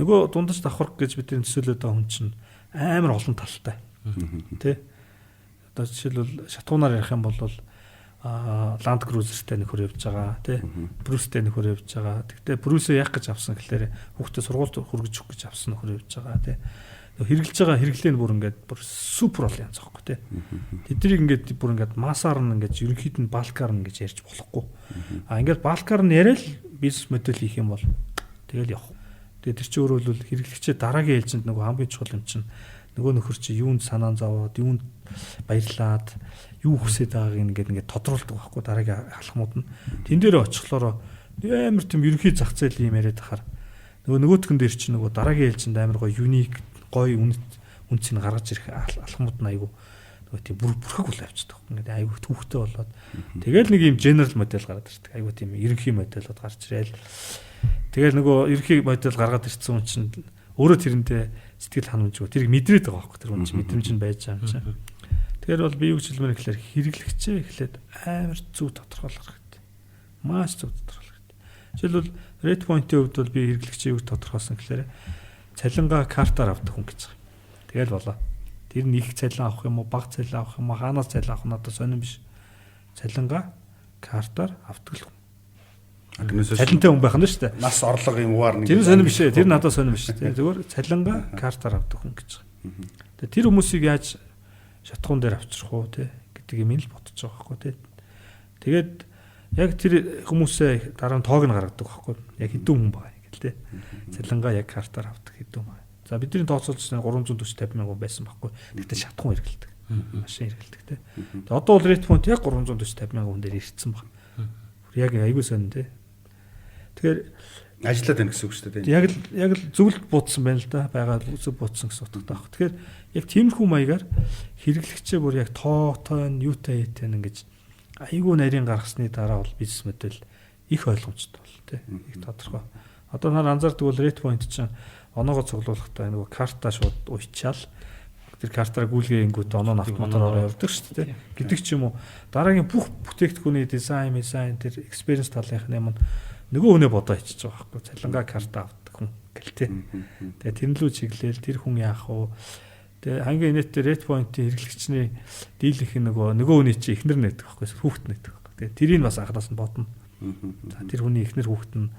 Нөгөө дундаж давхар гэж бидний төсөөлөд байгаа хүн чинь амар олон талтай. Тэ. Одоо жишээлбэл шатуунаар ярих юм бол Land Cruiser-тэй нөхөр явж байгаа тий. Bruce-тэй нөхөр явж байгаа. Тэгтээ Bruce-ийг яах гэж авсан гэхээр хүүхдээ сургуульд хүргэж өгөх гэж авсан нөхөр явж байгаа тий. Хэрэглэж байгаа хэрэглээ нь бүр ингээд бүр супер бол янз байхгүй тий. Тэднийг ингээд бүр ингээд массаар нь ингээд ерөнхийд нь балкаар нь гэж ярьж болохгүй. Ингээд балкаар нь яриад бизнес модель хийх юм бол тэгэл явах. Тэгээ тэр чинь өөрөө бол хэрэглэгчээ дараагийн ээлжинд нөгөө хамгийн чухал юм чинь нөгөө нөхөр чи юунд санаа зовоод юунд баярлаад юу хүсэж байгааг ингээд тодруулдаг байхгүй дараагийн алхмууд нь. Тэн дээр очихлоороо амар тийм ерөнхий зах зээл юм яриад ахаар нөгөөтгөн дээр чи нөгөө дараагийн ээлжинд амар гоё юник гоё үнцийг гаргаж ирэх алхмууд нь айгу нөгөө тийм бүрхэг бол авчдаг. Ингээд айгу түүхтэй болоод тэгэл нэг юм general модель гараад ирдэг. Айгу тийм ерөнхий модельуд гарч ирээл. Тэгэл нөгөө ерөнхий модель гаргаад ирсэн хүн чинь өөрөө тэрэндээ сэтгэл ханамжгүй тэрийг мэдрээд байгаа байхгүй тэр хүн чинь мэдрэмж нь байж байгаа юм чинь. Тэгэхээр бол би юу гэж хэлмээр гэхээр хэрэглэгчээ эхлээд амар зөв тодорхойлох хэрэгтэй. Маш зөв тодорхойлох хэрэгтэй. Жишээлбэл red point-ийн хувьд бол би хэрэглэгчээ юу тодорхойлсон гэхээр цалингаа картаар авдаг хүн гэж байгаа. Тэгэл болоо. Тэр нь их цалин авах юм уу, бага цалин авах юм уу, хаанаас цалин авах нь одоо сонирн биш. Цалингаа картаар авдаг хүн. Цалинтай хүн байх нь шүү дээ. Нас орлого юм уугаар нэг. Тэр сонирн биш ээ. Тэр надад сонирн биш. Зүгээр цалингаа картаар авдаг хүн гэж байгаа. Тэгээ тэр хүмүүсийг яаж шатхуун дээр авчрах уу те гэдэг юм л бодож байгаа байхгүй те. Тэгээд яг тэр хүмүүсээ дараа нь тоог нь гаргадаг байхгүй. Яг хэдэн хүн байгаа юм гэл те. Цалингаа яг картаар авдаг хэдэн хүн. За бидний тооцоолж 340-50 мянган байсан байхгүй. Тэгтээ шатхуун хэрэгэлдэг. Машин хэрэгэлдэг те. Тэгээд одоо бол rate point яг 340-50 мянган хүн дээр ирсэн баг. Яг айгүй сонь те. Тэгэхээр ажиллаад байна гэсэн үг шүү дээ. Яг л зөвлөлт буудсан байна л да. Байгаа зөв буудсан гэсэн утгатай баг. Тэгэхээр яг тиймэрхүү маягаар хэрэглэгчээ бүр яг тоотой юутай ингэж айгүй нарийн гаргасны дараа бол бизнес модель их ойлгомжтой бол тий. Их тодорхой. Одоо нар анзаардаг бол rate point чинь оноогоо цуглуулахдаа нөгөө карта шууд уйчаал тэр картаар гүйлгээнгүүд оноо нь автоматар явдаг шүү дээ гэдэг ч юм уу. Дараагийн бүх бүтээгдэхүүний дизайн тэр experience талынх юм нөгөө хүнээ бодоо хийчих байгаа байхгүй. Цалингаа карта авдаг хүн гэлтэй. Тэгээ тэрнлүү чиглээл тэр хүн яах вэ? Тэгээ хамгийн инээдтэй rate point-ийн хэрэглэгчний дийлэх нөгөө хүний чи ихнэр нээдэг байхгүй. Хүүхэд нээдэг байхгүй. Тэгээ тэрийг бас анханаас нь бодно. За тэр хүний ихнэр хүүхэд нь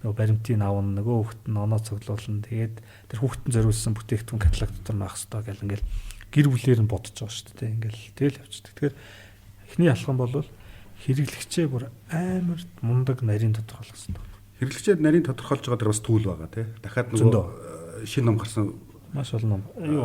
нөгөө баримтыг авна, нөгөө хүүхэд нь оноо цуглуулна. Тэгээд тэр хүүхэдэн зориулсан бүтээгдэхүүн каталог дотор нь авах хэрэгтэй гэл ингээл гэр бүлээр нь бодож байгаа шүү дээ. Ингээл тэгэл явчихдаг. Тэгэхээр эхний алхам бол хэрэглэгчээ бүр амар мундаг нарийн тодорхойлох хэрэгтэй. Хэрэглэгчээр нарийн тодорхойлж байгаа дэр бас түүл байгаа тий. Дахиад нөгөө шинэ ном гарсан маш олон ном. Юу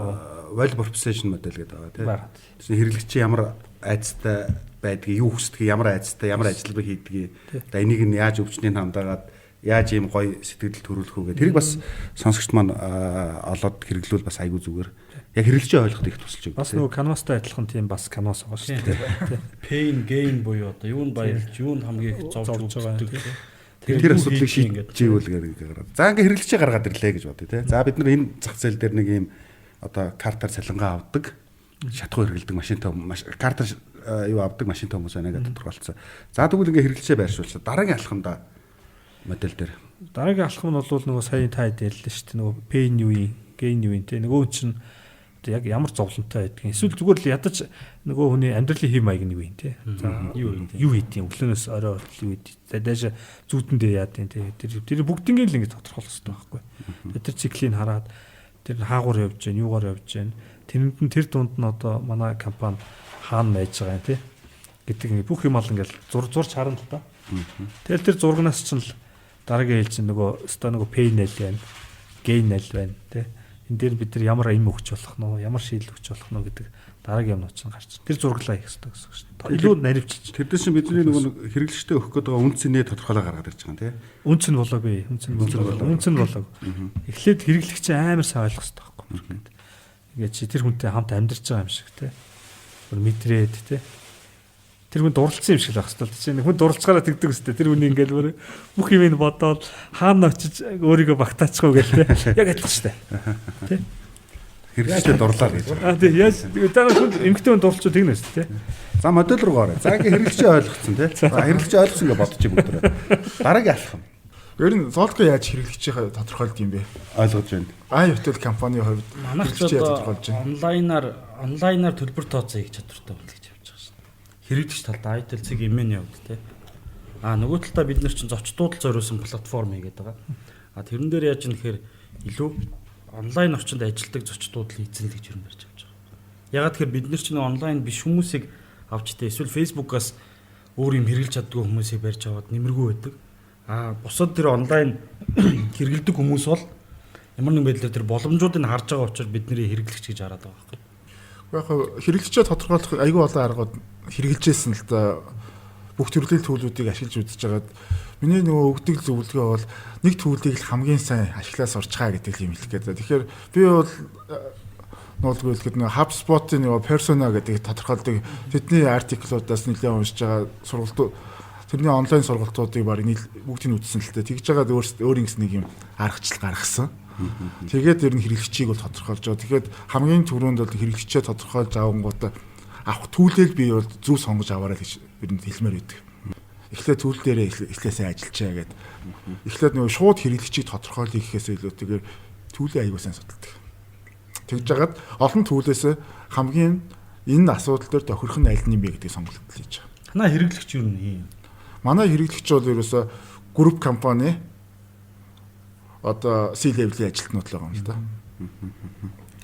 value proposition модель гэдэг байгаа тий. Хэрэглэгч ямар айцтай байдгийг, юу хүсдэг, ямар айцтай, ямар ажилбар хийдгийг, одоо энийг нь яаж өвчнөний хамдаагаад яаж ийм гоё сэтгэл төрүүлэх үү гэх. Тэрийг бас сонсогчд маань олоод хэрэглүүл бас айгүй зүгээр. Яг хэрэглэгчээ ойлгоход их тусалж өгдөг. Бас нөгөө канвастай адилхан тийм бас канвас байгаа шүү дээ. Pain gain буюу одоо юунд баярлж, юунд хамгийн их зовж байгаа. Тэр асуудлыг шийдчихвэл гэдэг. За ингээ хэрэглэгчээ гаргаад ирлээ гэж бодъё те. За бид нар энэ зах зээл дээр нэг ийм одоо картаар цалингаа авдаг, шатхуу хэрэглэдэг машинтай картаар юу авдаг машинтай хүмүүс байна гэдэг тодорхойлцсон. За тэгвэл ингээ хэрэглэгчээ байршуулсан. Дараагийн алхамда модель дээр. Дараагийн алхам нь бол нөгөө сая та хэд ярьлаа шүү дээ. Нөгөө pain юу юм, gain юу юм те. Нөгөө чинь яг ямар зовлонтой байдгийг. Эсвэл зүгээр л ядаж нөгөө хүний амьдралын хэм маяг нь юу юм те. За юу хийдیں۔ Өглөөнөөс орой хүртэл юу хийдیں۔ Дэше зүүдэндээ яадیں۔ Тэр бүгднийг л ингэ тодорхойлох хэрэгтэй байхгүй. Тэр циклийг хараад тэр хаагуур явж гэн, юугаар явж гэн. Тэрэнд нь тэр дунд нь одоо манай компани хаана байж байгаа юм те гэдэг ингэ бүх юм ал ингээл зурж харна л да. Тэгэл тэр зургнаас ч л дараагийн хэлж нөгөө өстой нөгөө pain найл байна, gain найл байна те. Энд дээр бид нар ямар им өгч болох нь, ямар шийдэл өгч болох нь гэдэг дараагийн юмнууд чинь гарч. Тэр зурглаа хийх хэрэгтэй гэсэн үг шүү дээ. Илүү наривчилж. Тэр дэс чинь бидний нөгөө хэрэглэгчтэй өгөх гээд байгаа үнцний тодорхойлоо гаргаад ирж байгаа юм тий. Үнц нь болоогүй. Үнц нь болоог. Эхлээд хэрэглэгч амар сайн ойлгох хэрэгтэй байхгүй. Ингээд чи тэр хүнтэй хамт амьдарч байгаа юм шиг тий. Бүр мэдрээд тий. Тэр хүн дурлцсан юм шиг л байх хэвэл чинь хүн дурлцгаараа тэгдэг өстэй тэр хүний ингээл бүр бүх юм ин бодоод хаана очиж өөрийгөө багтаачихгүй гээл яг адилхан штэ тий хэрэглэгчтэй дурлаа гэж. Тий яаж дараа хүн эмгтэй хүн дурлцуу тэгнэ өстэй тий. За модель руу гараа. За ингээ хэрэглэгчээ ойлгоцсон тий. Хэрэглэгчээ ойлгосон ингээ бодож байгаа бүгд. Дараагийн алхам. Ер нь Zolco яаж хэрэглэгчээ тодорхойлд юм бэ? Ойлгож байна. iHotel компани хувьд манайх ч одоо онлайнаар төлбөр тооцоо хийх чадвартай байна гэж явж байгаа шин. Хэрэглэгч талдаа iHotel цэг имэн явд те. Нөгөө талдаа бид нар чинь зочдууд зориулсан платформ хийгээд байгаа. Тэрэн дээр яаж юм гэхээр илүү онлайн орчинд ажилладаг зочдууд л эзэн л гэж юм барьж авч байгаа. Ягаад тэгэхээр бид нар чинь онлайн биш хүмүүсийг авч тэ эсвэл фэйсбүүкээс өөр юм хэрэглэж чаддгүй хүмүүсийг барьж аваад нэмэргүй байдаг. Бусад тэр онлайн хэрэглэдэг хүмүүс бол ямар нэг байдлаар тэр боломжуудыг харж байгаа учраас бидний хэрэглэгч гэж хараад байгаа байхгүй. Яг хэрэглэгчээ тодорхойлох айгүй олон аргууд хэрэгжилжсэн л да бүх төрлийн төлөвлөлтийг ашиглаж үзэж байгаад миний нөгөө өгдөг зөвлөгөө бол нэг төлөвлөлтийг л хамгийн сайн ашиглаад сурчгаа гэдэг юм хэлэх гээд. Тэгэхээр би бол нуулгүй хэлэхэд нөгөө HubSpot-ийн нөгөө persona гэдэг тодорхойлдог тэдний артиклуудаас нэлээд уншиж байгаа сургалтууд тэрний онлайн сургалтуудыг баг бүгдийг нь үзсэн л дээ. Тэгж жагаад өөр ингэс нэг юм аргачлал гаргасан. Тэгээд ер нь хэрэглэгчийг бол тодорхойлж байгаа. Тэгэхээр хамгийн түрүүнд бол хэрэглэгчээ тодорхойлж авангуудаа авах төлөөл би бол зөв сонгож аваарай гэж ер нь хэлмээр байдаг. Эхлээд төлөл дээрээ эхлээсээ ажиллачаа гэдэг. Эхлээд нөгөө шууд хэрэглэгчийг тодорхойлъё гэхээс илүүтэйгээр төлөө аягүй сайн судалдаг. Тэгж жагаад олон төлөөс хамгийн энэ асуудал дээр тохирох нь аль нь юм бэ гэдгийг сонголт хийж байгаа. Танаа хэрэглэгч юу юм? Манай хэрэглэгч бол ерөөсө групп компани одоо C-level-ийн ажилтнууд л байгаа юм л да.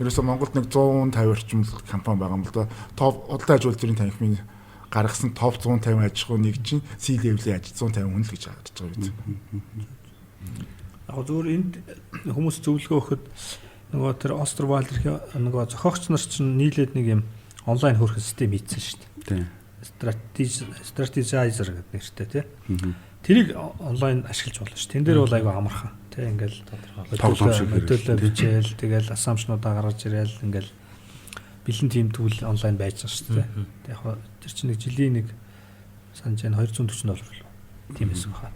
Ерөөсө Монголд нэг 150 орчим компани байгаа юм л да. Топ худалдаа ажилтнуудын танхимын гаргасан топ 150 аж ахуй нэг чинь C-level-ийн ажил 150 хүн л гэж харагдаж байгаа биз. Яг зөвөр энд хүмүүс зөвлөгөө өгөхөд нөгөө тэр Osterwalder нөгөө зохиогч нар чинь нийлээд нэг юм онлайн хөрөх систем хийсэн шүү дээ. Strategizer гэдэг нэртэй тий. Тэрийг онлайн ашиглаж болно шүү. Тэн дээр бол айгүй амархан тий. Ингээл мэдээлэл бичээл тэгэл assumption-уудаа гаргаж ирээл ингээл бэлэн тим түүл онлайн байж байгаа шүү дээ. Яг тэр чинь нэг жилийн нэг санаж байна $240 тийм эсэх хаа.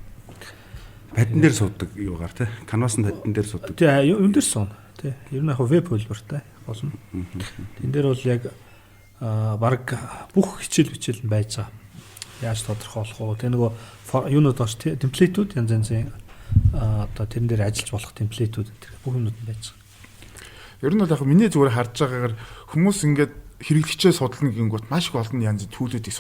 Падин дээр суудаг юугаар тий. Canvas-ын падин дээр суудаг. Тий, юм дээр суuna тий. Ер нь яг веб хөлбөртэй болно. Тэн дээр бол яг баг бүх хичээл нь байж байгаа. Яаж тодорхойлох вэ? Тэ нөгөө юунууд бааш темплейтүүд янз янзын одоо тэрэн дээр ажиллаж болох темплейтүүд тэр бүх юмнууд нь байж байгаа. Ер нь бол яг миний зүгээр харж байгаагаар хүмүүс ингээд хэрэглэгчээ судална гингүүт маш их олон янзын төлөвүүдийг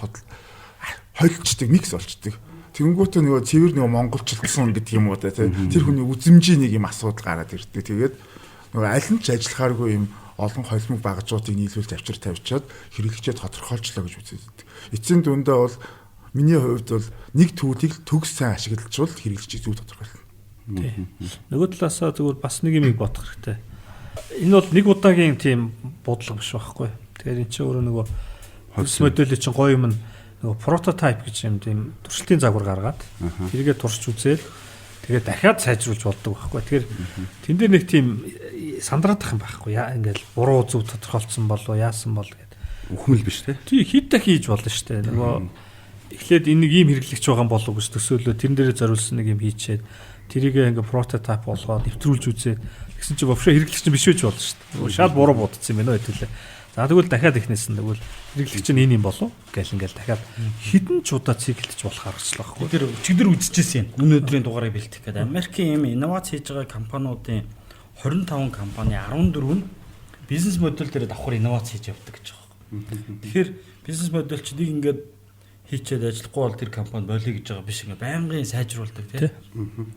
хойлцдаг, микс болчдөг. Тэнгүүтээ нөгөө цэвэр нөгөө монголчлсан гэдэг юм уу та тэр хүний үзмжийн нэг юм асуудал гараад ирдэг. Тэгээд нөгөө аль нь ч ажиллахааргүй юм олон холимог багажуудыг нийлүүлж авчир тавьчаад хэрэглэгчээ тодорхойлчлоо гэж үздэг. Эцсийн дүндээ бол миний хувьд бол нэг төвүүдийг төгс сайн ашиглажвал хэрэглэгчийг зөв тодорхойлно. Нөгөө талаасаа зүгээр бас нэг юм бодох хэрэгтэй. Энэ бол нэг удаагийн тийм бодлого биш байхгүй. Тэгэхээр эн чинь өөрөө нөгөө модель чинь гоё юм нөгөө прототип гэж юм тийм туршилтын загвар гаргаад тэргээ туршиж үзээл тэгээд дахиад сайжруулж болдог байхгүй. Тэгэхээр тэн дээр нэг тийм сандраадах юм байхгүй. Ингээл буруу зөв тодорхойлцсон болов яасан бол гэдэг. Үхмэл биш те. Тий хитэ хийж болно шүү дээ. Нөгөө эхлээд энийг ийм хэрэглэгч байгаа болов гэж төсөөлөө тэрэн дээрээ зориулсан нэг юм хийчээд тэрийг ингээ прототип болгоод нэвтрүүлж үзээд тэгсэн чинь вообще хэрэглэгч нь биш байж болно шүү дээ. Шал буруу бодсон юм байна хэвлээ. За тэгвэл дахиад ихнээсэн тэгвэл хэрэглэгч нь энэ юм болов гэл ингээл дахиад хідэн ч удаа циклдэж болох аргачлал байхгүй. Тэр өчигдөр үзчихсэн юм. Өнөөдрийн дугаарыг бэлтэх гэдэг. Америкийн юм инновац хийж байгаа компаниудын 25 компани 14 нь бизнес модель дээр давхар инновац хийж явдаг гэж байгаа. Тэгэхээр бизнес модель ч нэг ингээд хийчээд ажиллахгүй бол тэр компани болиё гэж байгаа биш ингээд байнгын сайжруулдаг тийм.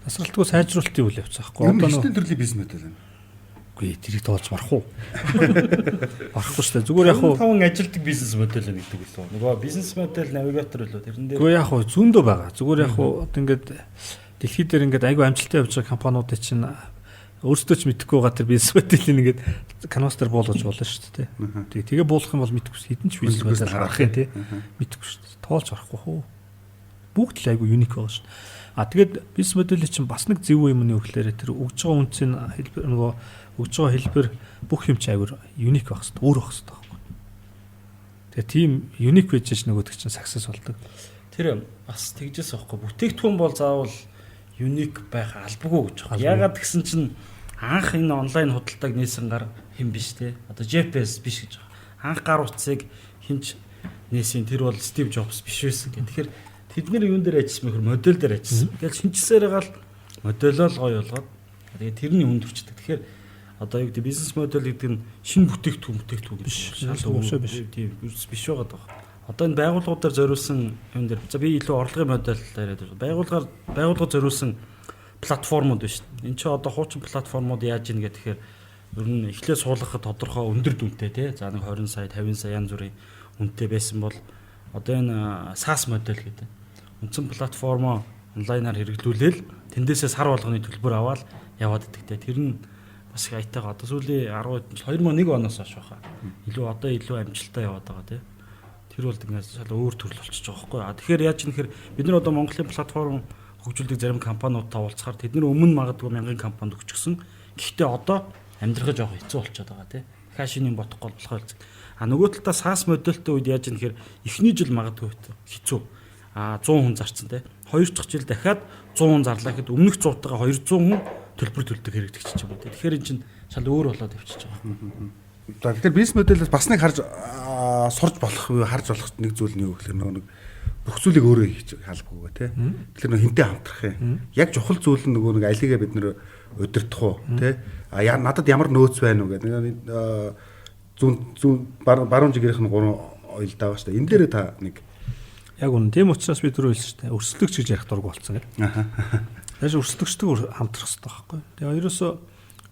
Тасралтгүй сайжруулалтын үйл явц байхгүй. Одоо нэг төрлийн бизнес модель байна. Үгүй тэрийг тоолж марах уу? Марахгүй шүү дээ. Зүгээр яг уу 5 ажилтдаг бизнес модель гэдэг үлээ. Нөгөө бизнес модель навигатор үлээ тэрэн дээр. Үгүй яг уу зүүндөө байгаа. Зүгээр яг уу одоо ингээд дэлхий дээр ингээд айгүй амжилттай явж байгаа компаниудыг чинь өөрсдөө ч мэдэхгүй байгаа тэр бизнес моделийг ингээд канвас дээр буулгаж болно шүү дээ. Тэгээ буулгах юм бол мэдэхгүй хэдэн ч бизнес модель гарах юм тий. Мэдэхгүй шүү дээ. Тоолж марахгүй хөө. Бүгд л айгүй юник байгаа шүү дээ. Тэгээд бизнес модель чинь бас нэг зөв юм нь өгөхлөөр тэр өгж байгаа үнцийн хэлбэр нөгөө өгж байгаа хэлбэр бүх юм чи айгүй юник байх хэрэгтэй. Өөр байх хэрэгтэй байхгүй. Тэгээ тийм юник байж ш нөгөөдөг чинь саксес болдог. Тэр бас тэгжээс байхгүй. Бүтээгдэхүүн бол заавал юник байх албагүй гэж байна. Яагаад гэсэн чинь анх энэ онлайн худалдааг нээсэн гар хэн биш те. Одоо Jeff Bezos биш гэж байгаа. Анх гар утсыг хинч нээсэн тэр бол Steve Jobs биш байсан гэх. Тэгэхээр тэд нэр юун дээр ажилласан бэхэр модель дээр ажилласан. Тэгэл шинжилсээр гаал модельоо л гоё болгоод тэгээ тэрний өндөрчдөг. Тэгэхээр одоо юу гэдэг бизнес модель гэдэг нь шинэ бүтээгдэхүүн биш. Шал өөр тийм биш байгаа даа. Одоо энэ байгууллагуудаар зориулсан юм дээр за би илүү орлогын модель яриад байна. Байгууллага зориулсан платформуд биш. Энд чинь одоо хуучин платформуд яаж ийн гэхээр ер нь эхлээд суулгахад тодорхой өндөр дүнтэй тий. За нэг 20 сая 50 сая янз бүрийн үнэтэй байсан бол одоо энэ SaaS модель гэдэг. Үндсэн платформоо онлайнаар хэрэглүүлээл тэндээсээ сар болгоны төлбөр аваад яваад идэгтэй. Тэр нь бас их аятайгаа одоо сүүлийн 2001 оноос хойш баха. Одоо илүү амжилттай яваад байгаа тий. Тэр бол ингээд шал өөр төрөл болчихж байгаа байхгүй. Тэгэхээр яаж юм хэр бид нар одоо Монголын платформ хөгжүүлдэг зарим компаниудтай уулзахаар тэд нар өмнө магадгүй мянган компанид өгчихсөн. Гэхдээ одоо амьдрахаж авах хэцүү болчиход байгаа тий. Хашийн бодохгүй болохоо хэлцэг. Нөгөө талдаа SaaS модельтэй үед яаж юм хэр эхний жил магадгүй хэцүү. 100 хүн зарцсан тий. Хоёр дахь жил дахиад 100 хүн зарлаа гэхэд өмнөх 100-тайгаа 200 хүн төлбөр төлдөг хэрэгдэгч юм байна. Тэгэхээр энэ чинь шал өөр болоод явчихж байгаа. За тэгэхээр бизнес модельээс бас нэг харж сурж болох харж болох нэг зүйл нь юу гэхээр нэг бүх зүйлийг өөрөө хийж хаалбгүй тий. Тэгэхээр нэг хинтээ хамтрах юм. Яг чухал зүйл нь нөгөө нэг алигээ бид нэр удирдах уу тий. Надад ямар нөөц байна уу гэдэг. Зүүн баруун жигээрх нь 3 ойл дааваа шүү дээ. Энэ дээрээ та нэг яг үнэ тийм учраас би түрүү хэлсэн шүү дээ. Өрсөлдөгч гэж ярих дург болсон гэх. Яаж өрсөлдөгчдөг хамтрах хэрэгтэй байхгүй. Тэгээ хоёроосоо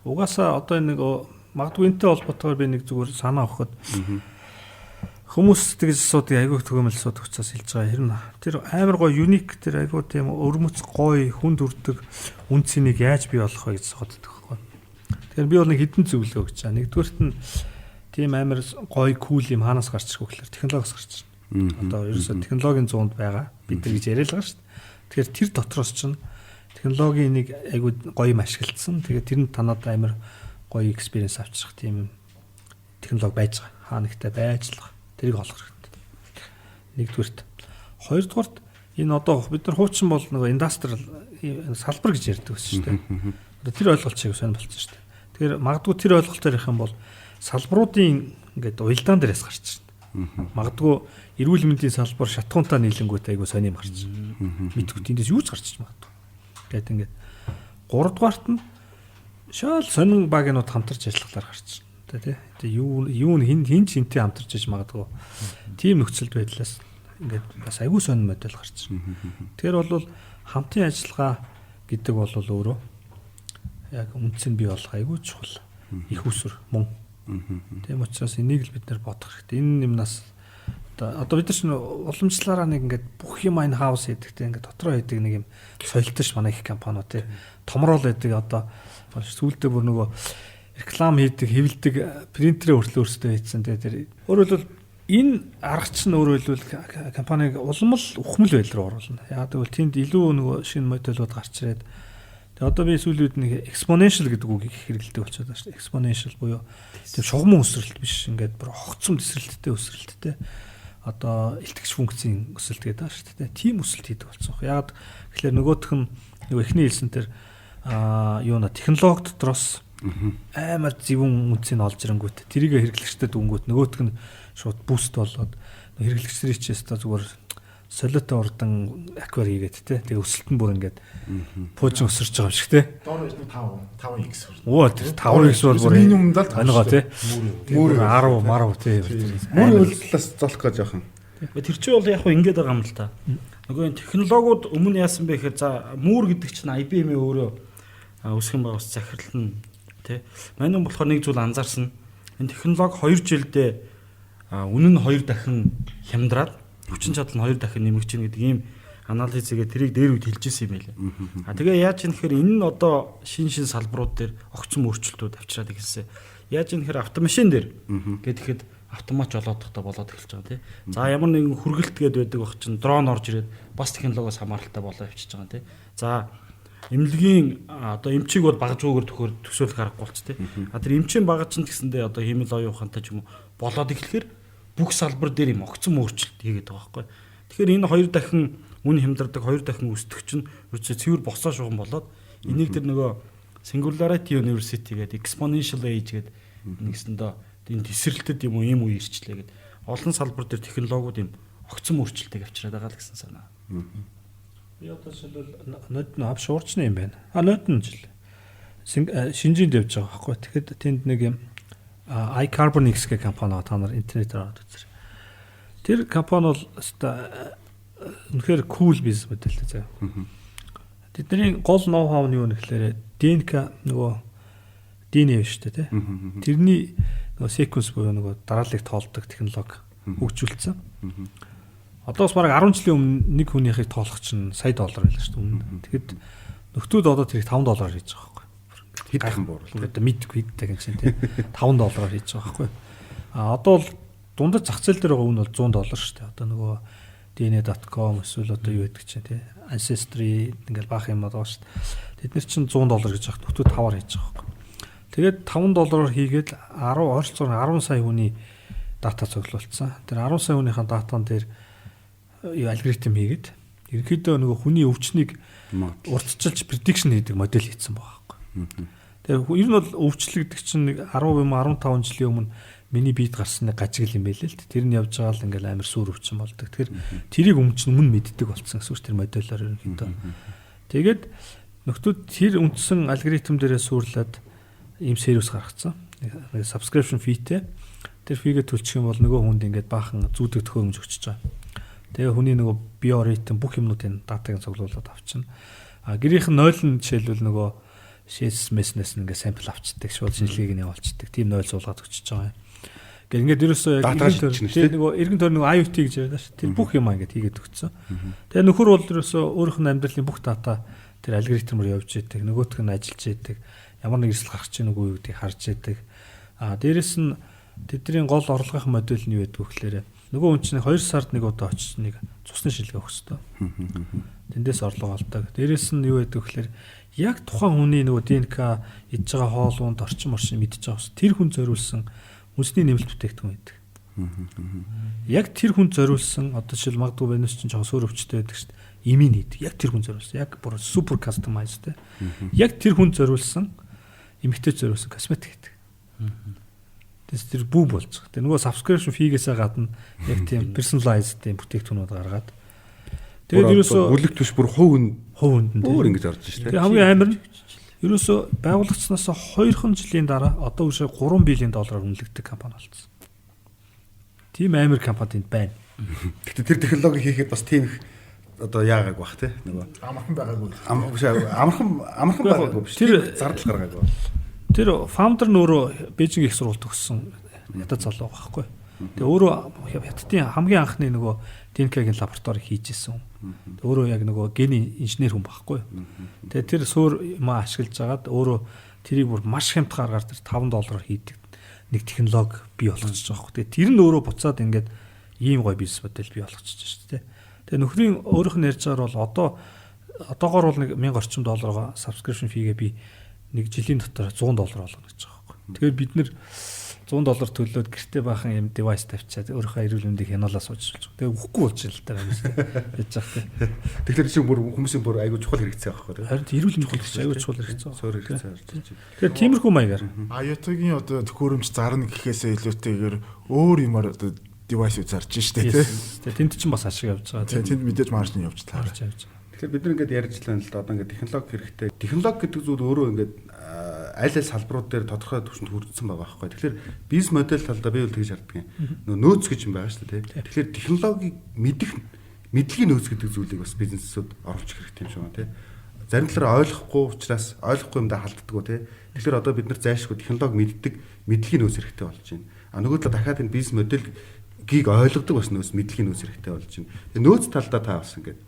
угаасаа одоо нэг магадгүй энэтэй холбоотойгоор би нэг зүгээр санаа авахад хүмүүс тэгж асуудаг айгүй төгөөмөл асуудаг учраас хэлж байгаа. Хэрнэ тэр амар гоё юник тэр айгүй тийм өрмөц гоё хүнд үрдэг үнцнийг яаж бий болох вэ гэж асуудаг байхгүй. Тэгэхээр би бол нэг хідэн зөвлөгөө өгч байгаа. Нэгдүгээрт нь тийм амар гоё кул юм хаанаас гарч ирэх вэ гэхээр технологиос гарч ирнэ. Одоо ерөөсөө технологийн зуунд байгаа бид нар гэж яриад байгаа шүү дээ. Тэгэхээр тэр дотроос чинь технологийн нэг айгүй гоё юм ашиглагдсан. Тэгээд тэр нь танад амар гоё экспириенс авчрах тийм технологи байж байгаа. Хаа нэгтэй байжлах. Тэрийг олох хэрэгтэй. Нэгдүгээрт. Хоёрдугаарт энэ одоо бид нар хуучин бол нэг индастриал салбар гэж ярьдаг байсан шүү дээ. Одоо тэр ойлголт шиг сонир болсон шүү дээ. Тэгэхээр магадгүй тэр ойлголтоор ярих юм бол салбаруудын ингээд уялдаан дээрээс гарч ирнэ. Магадгүй эрүүл мэндийн салбар шатхуунтаа нийлэнгүүт айгуу сони юм гарч ирнэ. Мэдгүй тэндээс юу ч гарч иж магадгүй. Гэт ингээд 3 дугаарт нь шал сонин багийнууд хамтарч ажиллахлаар гарч ирнэ. Тэ юу хин чинтэй хамтарч иж магадгүй. Тийм нөхцөл байдлаас ингээд бас айгуу сонин модель гарч ирнэ. Тэгэхээр бол хамтын ажиллагаа гэдэг бол өөрөө яг үндсэн бий болох айгуу чухал их усүр мөн. Тийм учраас энийг л бид нэр бодох хэрэгтэй. Энэ юмнаас Одоо бид нар чинь уламжлалаараа нэг ингээд бүх юм айн хаус хийдэгтэй ингээд дотроо хийдэг нэг юм солилтож манай их компаниуд тий томрол байдаг одоо сүүлдээ бүр нөгөө реклам хийдэг хэвлдэг принтерээ хүртэл өөрсдөө хийсэн тий тэр өөрөөр хэлбэл энэ арга чинь өөрөөр хэлбэл компаниг улам л ухмал байдал руу оруулна. Яг тэгвэл тэнд илүү нөгөө шинэ модулууд гарч ирээд тэгээ одоо би сүүлийн үед нэг exponential гэдэг үгийг хэрэглэдэг болчиход байна шүү дээ. Exponential буюу тийм шугам өсрэлт биш ингээд бүр хогцом тесрэлттэй өсрэлттэй одоо илтгэгч функцийн өсөлт гэдэг байна шүү дээ. Тийм өсөлт хийдэг болсон. Яг тэгэхээр нөгөөх нь нөгөө эхний хэлсэн тэр юуна технологи дотроос амар зөвүүн үнцийг олж ирэнгүүт тэрийг хэрэглэгчдэд дүнгүүт нөгөөх нь шууд буст болоод хэрэглэгчдэрийн ч яста зүгээр солиотой урдан аквар хийгээд те тэгээ өсөлт нь бүр ингээд пуужин өсөрч байгаа юм шиг те доор нь 5x оо тэр 5x бол бүр минимумд л анагаа те мөр 10 марав те мөр үйлдэлээс золох гэж яахан. Тэр чинь бол яг хөө ингэж байгаа юм л та. Нөгөө энэ технологиуд өмнө яасан бэ гэхээр за мөр гэдэг чинь IBM-ийн өөрөө өсгөн байгуулсан захирал нь тий. Манай болохоор нэг зүйл анзаарсан. Энэ технологи 2 жилдээ үнэн нь 2 дахин хямдраад хүчин чадал нь 2 дахин нэмэгч гин гэдэг ийм анализ хийгээд тэрийг дээр үед хэлжсэн юм байлээ. Тэгээ яаж юм гэхээр энэ нь одоо шин салбарууд дээр огцом өөрчлөлтүүд авчираад ирсэн. Яаж юм гэхээр автомашин дээр гэхэд автомат жолоодохтой болоод эхэлж байгаа тий. За ямар нэгэн хүргэлт гээд байдаг бах чинь дрон орж ирээд бас технологиос хамааралтай болоо явчихж байгаа тий. За эмнэлгийн одоо эмчийг бол багажгүйгээр төсөөлөх аргагүй болч тий. Тэр эмчийн багаж чинь гэсэндээ одоо химэл оюун ухаантай ч юм уу болоод эхлэхээр бүх салбар дээр юм огцом өөрчлөлт хийгээд байгаа байхгүй. Тэгэхээр энэ 2 дахин үн хямдардаг 2 дахин өсдөг чинь үгүй цэвэр босоо шугам болоод энийг тэр нөгөө Singularity University гэдэг exponential age гэдэг нэгсэндээ энэ тесрэлтэд юм уу ийм үе ирчлээ гэдэг олон салбар дээр технологиуд юм огцом өөрчлөлтийг авчираад байгаа л гэсэн санаа. Би одоо жишээлбэл нод нь авш уурчны юм байна. Нод нь жил шинжинд явж байгаа байхгүй. Тэгэхэд тэнд нэг юм iCarbon X гэх компани та нар интернетээр аваад үзэр. Тэр компани бол үнэхээр cool бизнес модельтэй заяа. Тэдний гол ноу хав нь юу нэхлээрэ ДНК нөгөө DNA шүү дээ тий. Тэрний нөгөө sequence буюу нөгөө дарааллыг тоолдог технологи хөгжүүлсэн. Одоос бараг 10 жилийн өмнө нэг хүнийхийг тоолох чинь $100 байлаа шүү дээ. Тэгэхэд нөхдүүд одоо тэрийг $5 хийж байгаа байхгүй. Хэд дахин бууруулах. Одоо мэдгүй хэд гэж чинь тий. $5 хийж байгаа байхгүй. Одоо бол дундад зах зээл дээр байгаа үн бол $100 шүү дээ. Одоо нөгөө dna.com эсвэл одоо юу гэдэг чинь тий. Ancestry ингээл баах юм байгаа шүү дээ. Тэд нар чинь $100 гэж ахт нөхдүүд 5-аар хийж байгаа байхгүй. Тэгээд $5 хийгээд 10 сая хүний дата цуглуулсан. Тэр 10 сая хүнийхээ датан дээр алгоритм хийгээд ерөнхийдөө нөгөө хүний өвчнийг урдчилж prediction хийдэг модель хийсэн байгаа байхгүй. Тэгэхээр ер нь бол өвчлөгдөг чинь 10 юм 15 жилийн өмнө миний биед гарсан нэг гажигл юм байлээ л. Тэр нь явж байгаа л ингээл амар сүр өвчин болдог. Тэгэхээр тэрийг өмнө нь мөн мэддэг болсон гэсэн үг тэр модельоор ерөнхийдөө. Тэгээд нөхдүүд тэр үндсэн алгоритм дээрээ сүрлээд ийм сервис гаргацсан. Нэг subscription feeтэй. Тэр фигээ төлчих юм бол нөгөө хүнд ингээд баахан зүүдэг төхөөрөмж өгчөж байгаа. Тэгээ хүний нөгөө биоритм бүх юмнуудын датаг цуглуулад авчна. Гэрийнх нь 0 жишээлбэл нөгөө шээс меснес ингээ сампл авчдаг, шууд шинжилгээг нь явуулцдаг. Тим 0 суулгаад өгчөж байгаа юм. Ингээд ерөөсөө яг нөгөө эргэн тойрны нөгөө IoT гэж яриад шүү. Тэр бүх юм ингээд хийгээд өгсөн. Тэгээ нөхөр бол ерөөсөө өөрийнх нь амьдралын бүх дата тэр алгоритмээр явж идэг, нөгөөх нь ажиллаж идэг, ямар нэг эрсдэл гарч ийн үгүй гэдгийг харж идэг. Дээрэс нь тэдний гол орлогын модель нь юу гэдэг вэ гэхээр нөгөө хүн чинь 2 сард нэг удаа очиж нэг цусны шилгээ өгөх хэрэгтэй. Тэндээс орлого олдог. Дээрэс нь юу гэдэг вэ гэхээр яг тухайн хүний нөгөө ДНК идж байгаа хоолунд орчин мэдж байгаа ус тэр хүн зориулсан үндэсний нэмэлт бүтээгдэхүүн гэдэг. Яг тэр хүн зориулсан одоо жишээл магадгүй венус чинь жоохон суур өвчтэй байдаг шүү дээ. Имийн хийдэг. Яг тэр хүн зориулсан. Яг бүр супер кастомайзд. Яг тэр хүн зориулсан эмэгтэй зориулсан косметик гэдэг. Тэс тэр бүү болж байгаа. Тэр нөгөө subscription fee-гээсээ гадна яг тийм personalized тийм бүтээгдэхүүнүүд гаргаад. Тэгээд ерөөсөө бүлэг төш бүр хувь нь өөр ингэж орж шүү дээ. Тэгээд хамгийн амар нь ерөөсөө байгуулагдсанаас 2 жилийн дараа одоо үгүй $3 билион үнэлэгдэх компани болсон. Тийм амар компанид байна. Гэтэ тэр технологи хийхэд бас тийм их одоо яагааг бах тий нөгөө амархан байгаагүй. Амархан байгаагүй биш. Тэр зардал гаргаагүй. Тэр фаундер нөрөө Бээжинг их сургуульд төгссөн ядаж залуу байхгүй. Тэгээ өөрөө хятадын хамгийн анхны нөгөө ДНК-гийн лаборатори хийжсэн. Өөрөө яг нөгөө гений инженер хүн байхгүй. Тэгээ тэр суур юм ашиглаж агаад өөрөө тэрийг бүр маш хямдхан аргаар тэр $5 хийдэг нэг технологи бий болгочихж байгаа байхгүй. Тэгээ тэр нь өөрөө буцаад ингээд ийм гоё бизнес модель бий болгочихж шүү дээ. Тэгээ нөхрийн өөрийнх нь ярьж байгаа бол одоогоор бол нэг $1000 орчим subscription fee-гээ би нэг жилийн дотор $100 болгоно гэж байгаа байхгүй. Тэгэхээр бид нэр $100 төлөөд гэртээ баахан юм девайс тавьчаад өөрийнхөө эрүүл мэндийг хянуулаа суужуулж. Тэгээ өгөхгүй болж байна л та юм шиг яаж яах вэ? Тэгэхээр чинь бүр хүмүүсийн бүр айгүй чухал хэрэгцээ байхгүй. Харин эрүүл мэндийн хэрэгцээ айгүй чухал хэрэгцээ. Суур хэрэгцээ харж байна. Тэгэхээр тиймэрхүү маягаар IoT-гийн одоо төхөөрөмж зарна гэхээсээ илүүтэйгээр өөр юмар одоо девайс үзарч штэ тий. Тэгээ тэнд чинь бас ашиг явж байгаа. Тэнд мэдээж маржин явж таарч байгаа. Тэгэхээр бид нар ингээд ярьж байна л да одоо ингээд технологи хэрэгтэй. Технологи гэдэг зүйл өөрөө ингээд аль аль салбарууд дээр тодорхой түвшинд хүрдсэн байгаа байхгүй. Тэгэхээр бизнес модель талдаа би бол тэгж харддаг юм. Нөөц гэж юм байгаа шүү дээ. Тэгэхээр технологиг мэдлэгийн нөөц гэдэг зүйлийг бас бизнесүүд оруулах хэрэгтэй юм шиг байна тий. Зарим талаар ойлгохгүй учраас ойлгохгүй юмдаа халддаг тий. Тэгэхээр одоо бид нар зайлшгүй технологи мэддэг мэдлэгийн нөөц хэрэгтэй болж байна. А нөгөө талаа дахиад энэ бизнес модельгийг ойлгодог бас нөөц мэдлэгийн нөөц хэрэгтэй болж байна. Тэгээ нөөц талдаа та бас ингээд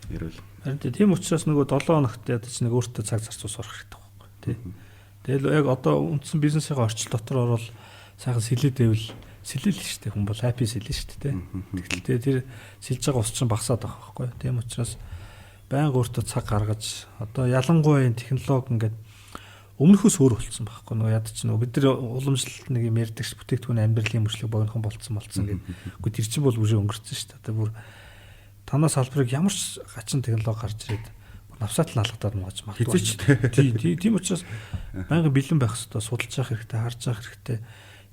ярил. Харин тийм учраас нөгөө 7 хоногт ядаж нэг өөртөө цаг зарцуулах хэрэгтэй байхгүй тий. Тэгэл яг одоо үндсэн бизнесийн орчил дотор орвол сайхан сэлэдэвэл сэлэл шүү дээ. Хүн бол happy сэлэн шүү дээ. Тэгтээ тэр сэлж байгаа ус чинь багасаад байгаа байхгүй. Тийм учраас байнга өөртөө цаг гаргаж одоо ялангуяа энэ технологи ингээд өмнөхөөс өөр болцсон байхгүй. Нөгөө ядаж нөгөө бид нар уламжлалт нэг юм ярьдаг ш бүтээгдэхүүн амьдралын мөрчлөг богинохон болцсон гэдэг. Гэхдээ тэр чинь бол үрээ өнгөрцөн шүү дээ. Одоо бүр танаас салбарыг ямар ч гачин технологи гарч ирээд навсаат нь алгадаад мууж магадгүй. Тийм учраас байнга бэлэн байх хэрэгтэй, судалж явах хэрэгтэй, харж явах хэрэгтэй.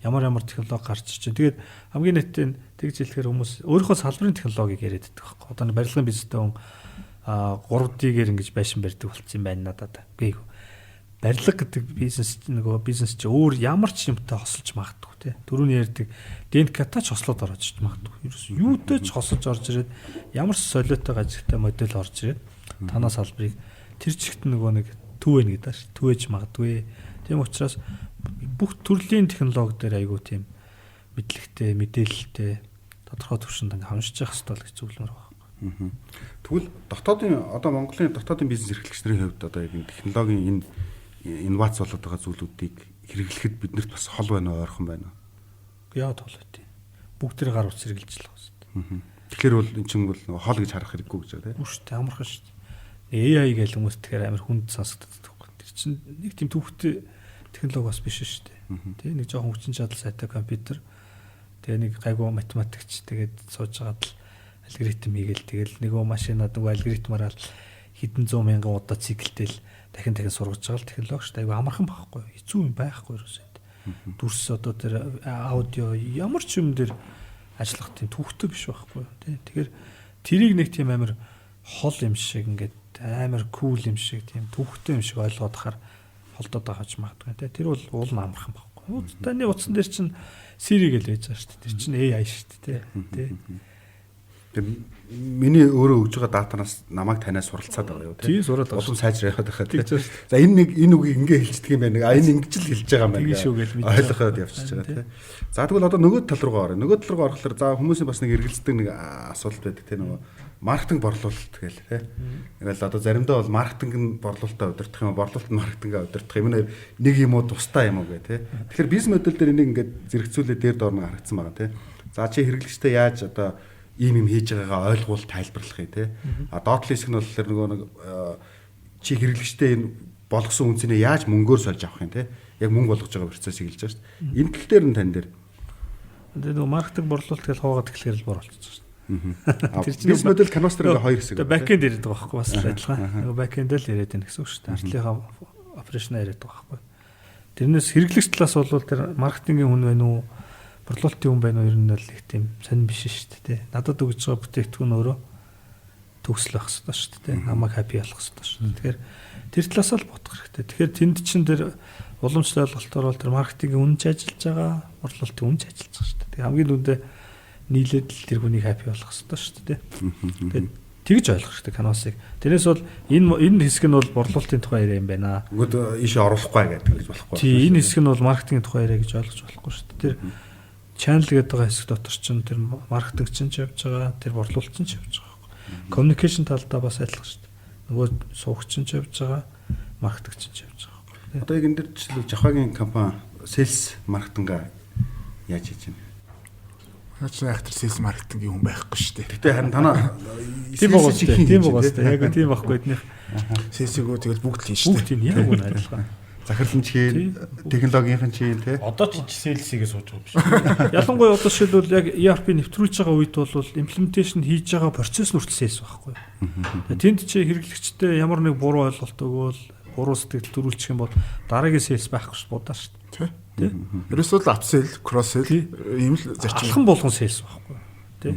Ямар технологи гарч ирж байна. Тэгээд хамгийн нийтийн тэгж хэлэхээр хүмүүс өөрийнхөө салбарын технологиг яриад байдаг байхгүй. Одоо барилгын бизнестэй хүн 3D-гээр ингэж байшин барьдаг болсон юм байна надад. Гээгүй. Барилга гэдэг бизнес нөгөө бизнес чи өөр ямар ч юмтай хосолж магадгүй тий. Түрүүний ярьдаг ДНК-тай ч хослоод орж иж магадгүй. Ерөөс юутай ч хосож орж ирээд ямар ч солиотой гажигтай модель орж ирээд танаа салбарыг тэр чигт нөгөө нэг түвэн гэдэг ш. Түвэж магадгүй. Тийм учраас бүх төрлийн технологи дээр айгүй тийм мэдлэгтэй, мэдээлэлтэй тодорхой түвшинд ингээ хавшиж явах хэрэгтэй л гэж зөвлөмөр байна. Тэгвэл одоо Монголын дотоодын бизнес эрхлэгч нарын хувьд одоо яг энэ технологийн энэ инновац болоод байгаа зүйлүүдийг хэрэглэхэд биднэрт бас хол байна уу, ойрхон байна уу? Яагаад хол вэ? Бүгдээр гар утас хэрэгжилж л байгаа шүү дээ. Тэгэхээр бол эн чинь бол нөгөө хол гэж харах хэрэггүй гэж байна тийм. Үгүй шүү дээ, амархан шүү дээ. AI гэж хүмүүс тэгэхээр амар хүнд сонсогддог. Тэр чинь нэг тийм төвхтэй технологи бас биш шүү дээ. Тэ нэг жоохон хүчин чадал сайтай компьютер. Тэгээ нэг гайгүй математикч тэгээд сууж байгаад л алгоритм хийгээл тэгэл нөгөө машинаад нөгөө алгоритмаар л хэдэн 100,000 удаа циклтэй л дахин сургаж байгаа л технологи шүү дээ. Айгу амархан байхгүй. Хэцүү юм байхгүй юусаа. Дүрс одоо тэр аудио ямар ч юм дээр ажиллах тийм төвхтэй биш байхгүй тий. Тэгэхээр тэрийг нэг тийм амар хол юм шиг ингээд амар кул юм шиг тийм төвхтэй юм шиг ойлгоод хахаар холдоод байгаа ч магадгүй тий. Тэр бол уул нь амархан байхгүй. Таны утсан дээр чинь Siri гэж байж байгаа шүү дээ. Тэр чинь AI шүү дээ тий. Миний өөрөө өгж байгаа датанаас намайг танаас суралцаад байгаа юу тий. Сураад улам сайжраад байхад тий. За энэ үгийг ингээ хэлчихдэг юм байна. Энэ ингэж л хэлж байгаа юм байна. Ойлгоход явчихж байгаа тий. За тэгвэл одоо нөгөө тал руугаа орё. Нөгөө тал руу орохлоор за хүмүүсийн бас нэг эргэлздэг нэг асуудал байдаг тий. Нөгөө маркетинг борлуулалт гээл тий. Ингээл одоо заримдаа бол маркетинг борлуулалтаа удирдах юм, борлуулалт маркетингээ удирдах юм нэг юм уу тустай юм уу гэ тий. Тэгэхээр бизнес модель дээр энийг ингээд зэрэгцүүлээ дээр доор нь харагдсан байгаа тий. За чи хэрэглэгчтэй яаж одоо ийм юм хийж байгаагаа ойлгуул тайлбарлахыг тий. А доотлын хэсэг нь болохоор нөгөө нэг чи хэрэглэгчтэй энэ болгосон үнцнийг яаж мөнгөөр сольж авах юм тий. Яг мөнгө болгож байгаа процесс эхэлж байгаа шүү дээ. Энэ тал дээр нь тань дээр. Тэгээ нөгөө маркетинг борлуулалт гэж хаваагаад эхлэхээр л борлуулж байгаа шүү дээ. Тэр чинь бизнес модель канвас дээр ингээ хоёр хэсэг. Тэгээ бэкэнд яриад байгаа байхгүй бас адилхан. Нөгөө бэкэнд л яриад байна гэсэн үг шүү дээ. Артлынхаа операшн яриад байгаа байхгүй. Тэрнээс хэрэглэгч талаас бол тэр маркетингийн хүн байна уу? Борлуулалтын хүн байна уу? Ер нь л их тийм сонир биш шүү дээ. Надад өгж байгаа бүтээгдэхүүн өөрөө төгсөл байх хэрэгтэй шүү дээ. Намайг happy болох хэрэгтэй шүү дээ. Тэгэхээр тэр талаас л бодох хэрэгтэй. Тэгэхээр тэнд чин тэр уламжлалт ойлголтоор бол тэр маркетингийн үнж ажиллаж байгаа, борлуулалтын үнж ажиллаж байгаа шүү дээ. Тэгээ хамгийн дүндээ нийлээд л тэр хүнийг happy болгох хэрэгтэй шүү дээ. Тэгээд тэгж ойлгох хэрэгтэй канвасыг. Тэрнээс бол энэ хэсэг нь бол борлуулалтын тухай яриа юм байна. Өгөөд ийшээ оруулахгүй гэдэг гэж болохгүй. Тийм энэ хэсэг нь бол маркетингийн тухай яриа гэж ойлгож болохгүй шүү дээ. Тэр channel гэдэг байгаа хэсэг дотор чинь тэр маркетинг чинь явж байгаа, тэр борлуулалт чинь явж байгаа. Communication талдаа бас адилхан шүү дээ. Нөгөө суугч чинь явж байгаа, маркетинг чинь явж байгаа. Одоо яг энэ дэр жишээлбэл Жавхагийн компани sales маркетинга яаж хийж байна? Наач айхтар sales маркетингийн хүн байхгүй шүү дээ. Гэтэ харин танаа тийм байгаа шүү дээ. Тийм байгаа шүү дээ. Яг тийм байхгүй эднийх. Sales-ийг тэгэл бүгд л хийн шүү дээ. Бүгд тийм яг үн адилхан. Захирлын хийн, технологийн хийн тий. Одоо ч sales-ийг сууж байгаа юм биш. Ялангуяа одоо жишээлбэл яг ERP нэвтрүүлж байгаа үед бол implementation хийж байгаа процесс нүртэл sales байхгүй. Тэнд чи хэрэглэгчтэй ямар нэг буруу ойлголт өгөөл, буруу сэтгэл төрүүлчих юм бол дараагийн sales байхгүй шүү будаа шүү дээ. Тий. Ерөөсөө л upsell, cross-sell ийм л зарчим. Алхан болгон sales байхгүй. Тий.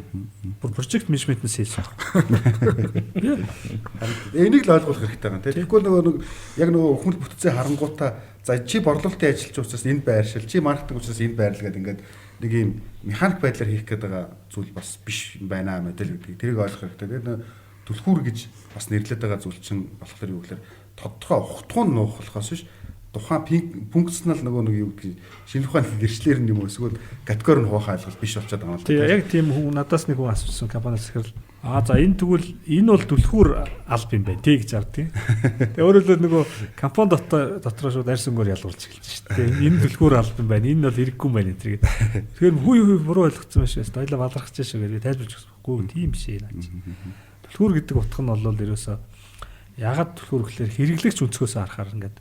Бүр project management-ийн sales байхгүй. Энийг л ойлгох хэрэгтэй байгаа тийм. Тэгэхгүй нөгөө яг нөгөө хүн бүтцээ харангуйтаа за чи борлуулалтын ажилч учраас энэ байршил, чи маркетинг учраас энэ байрлал гэдэг ингээд нэг юм механик байдлаар хийх гээд байгаа зүйл бас биш байна мэдэл гэдэг. Тэрийг ойлгох хэрэгтэй. Тэгээд түлхүүр гэж бас нэрлэдэг байгаа зүйл чинь болохоор юу гэхээр тодорхой ухтгуун нуухлахаас биш тухайн функционал нөгөө нэг юу гэдэг шинэ ухааны гэрчлэр юм уу эсвэл категори нь хуваах айлгал биш болчиход байгаа юм л. Тэгээ яг тийм хүн надаас нэг хүн асуусан компаниас хэрэл за энэ тэгвэл энэ бол түлхүүр алба юм байна тий гэж ардгийг. Тэгээ өөрөлдөө нөгөө компани дотроо шууд арьс өнгөөр ялгуулж эхэлж шүү дээ. Энэ түлхүүр алба юм байна. Энэ бол хэрэггүй юм байна энэ тэргээд. Тэгэхээр хүү буруу ойлгоцсон байх шээс хоёлаа балархаж шээ гэж тайлбарч өгөхгүй тийм биш ээ наач. Түлхүүр гэдэг утга нь бол ерөөсөө ягаад түлхүүр гэхээр хэрэглэгч өнцгөөс харахаар ингээд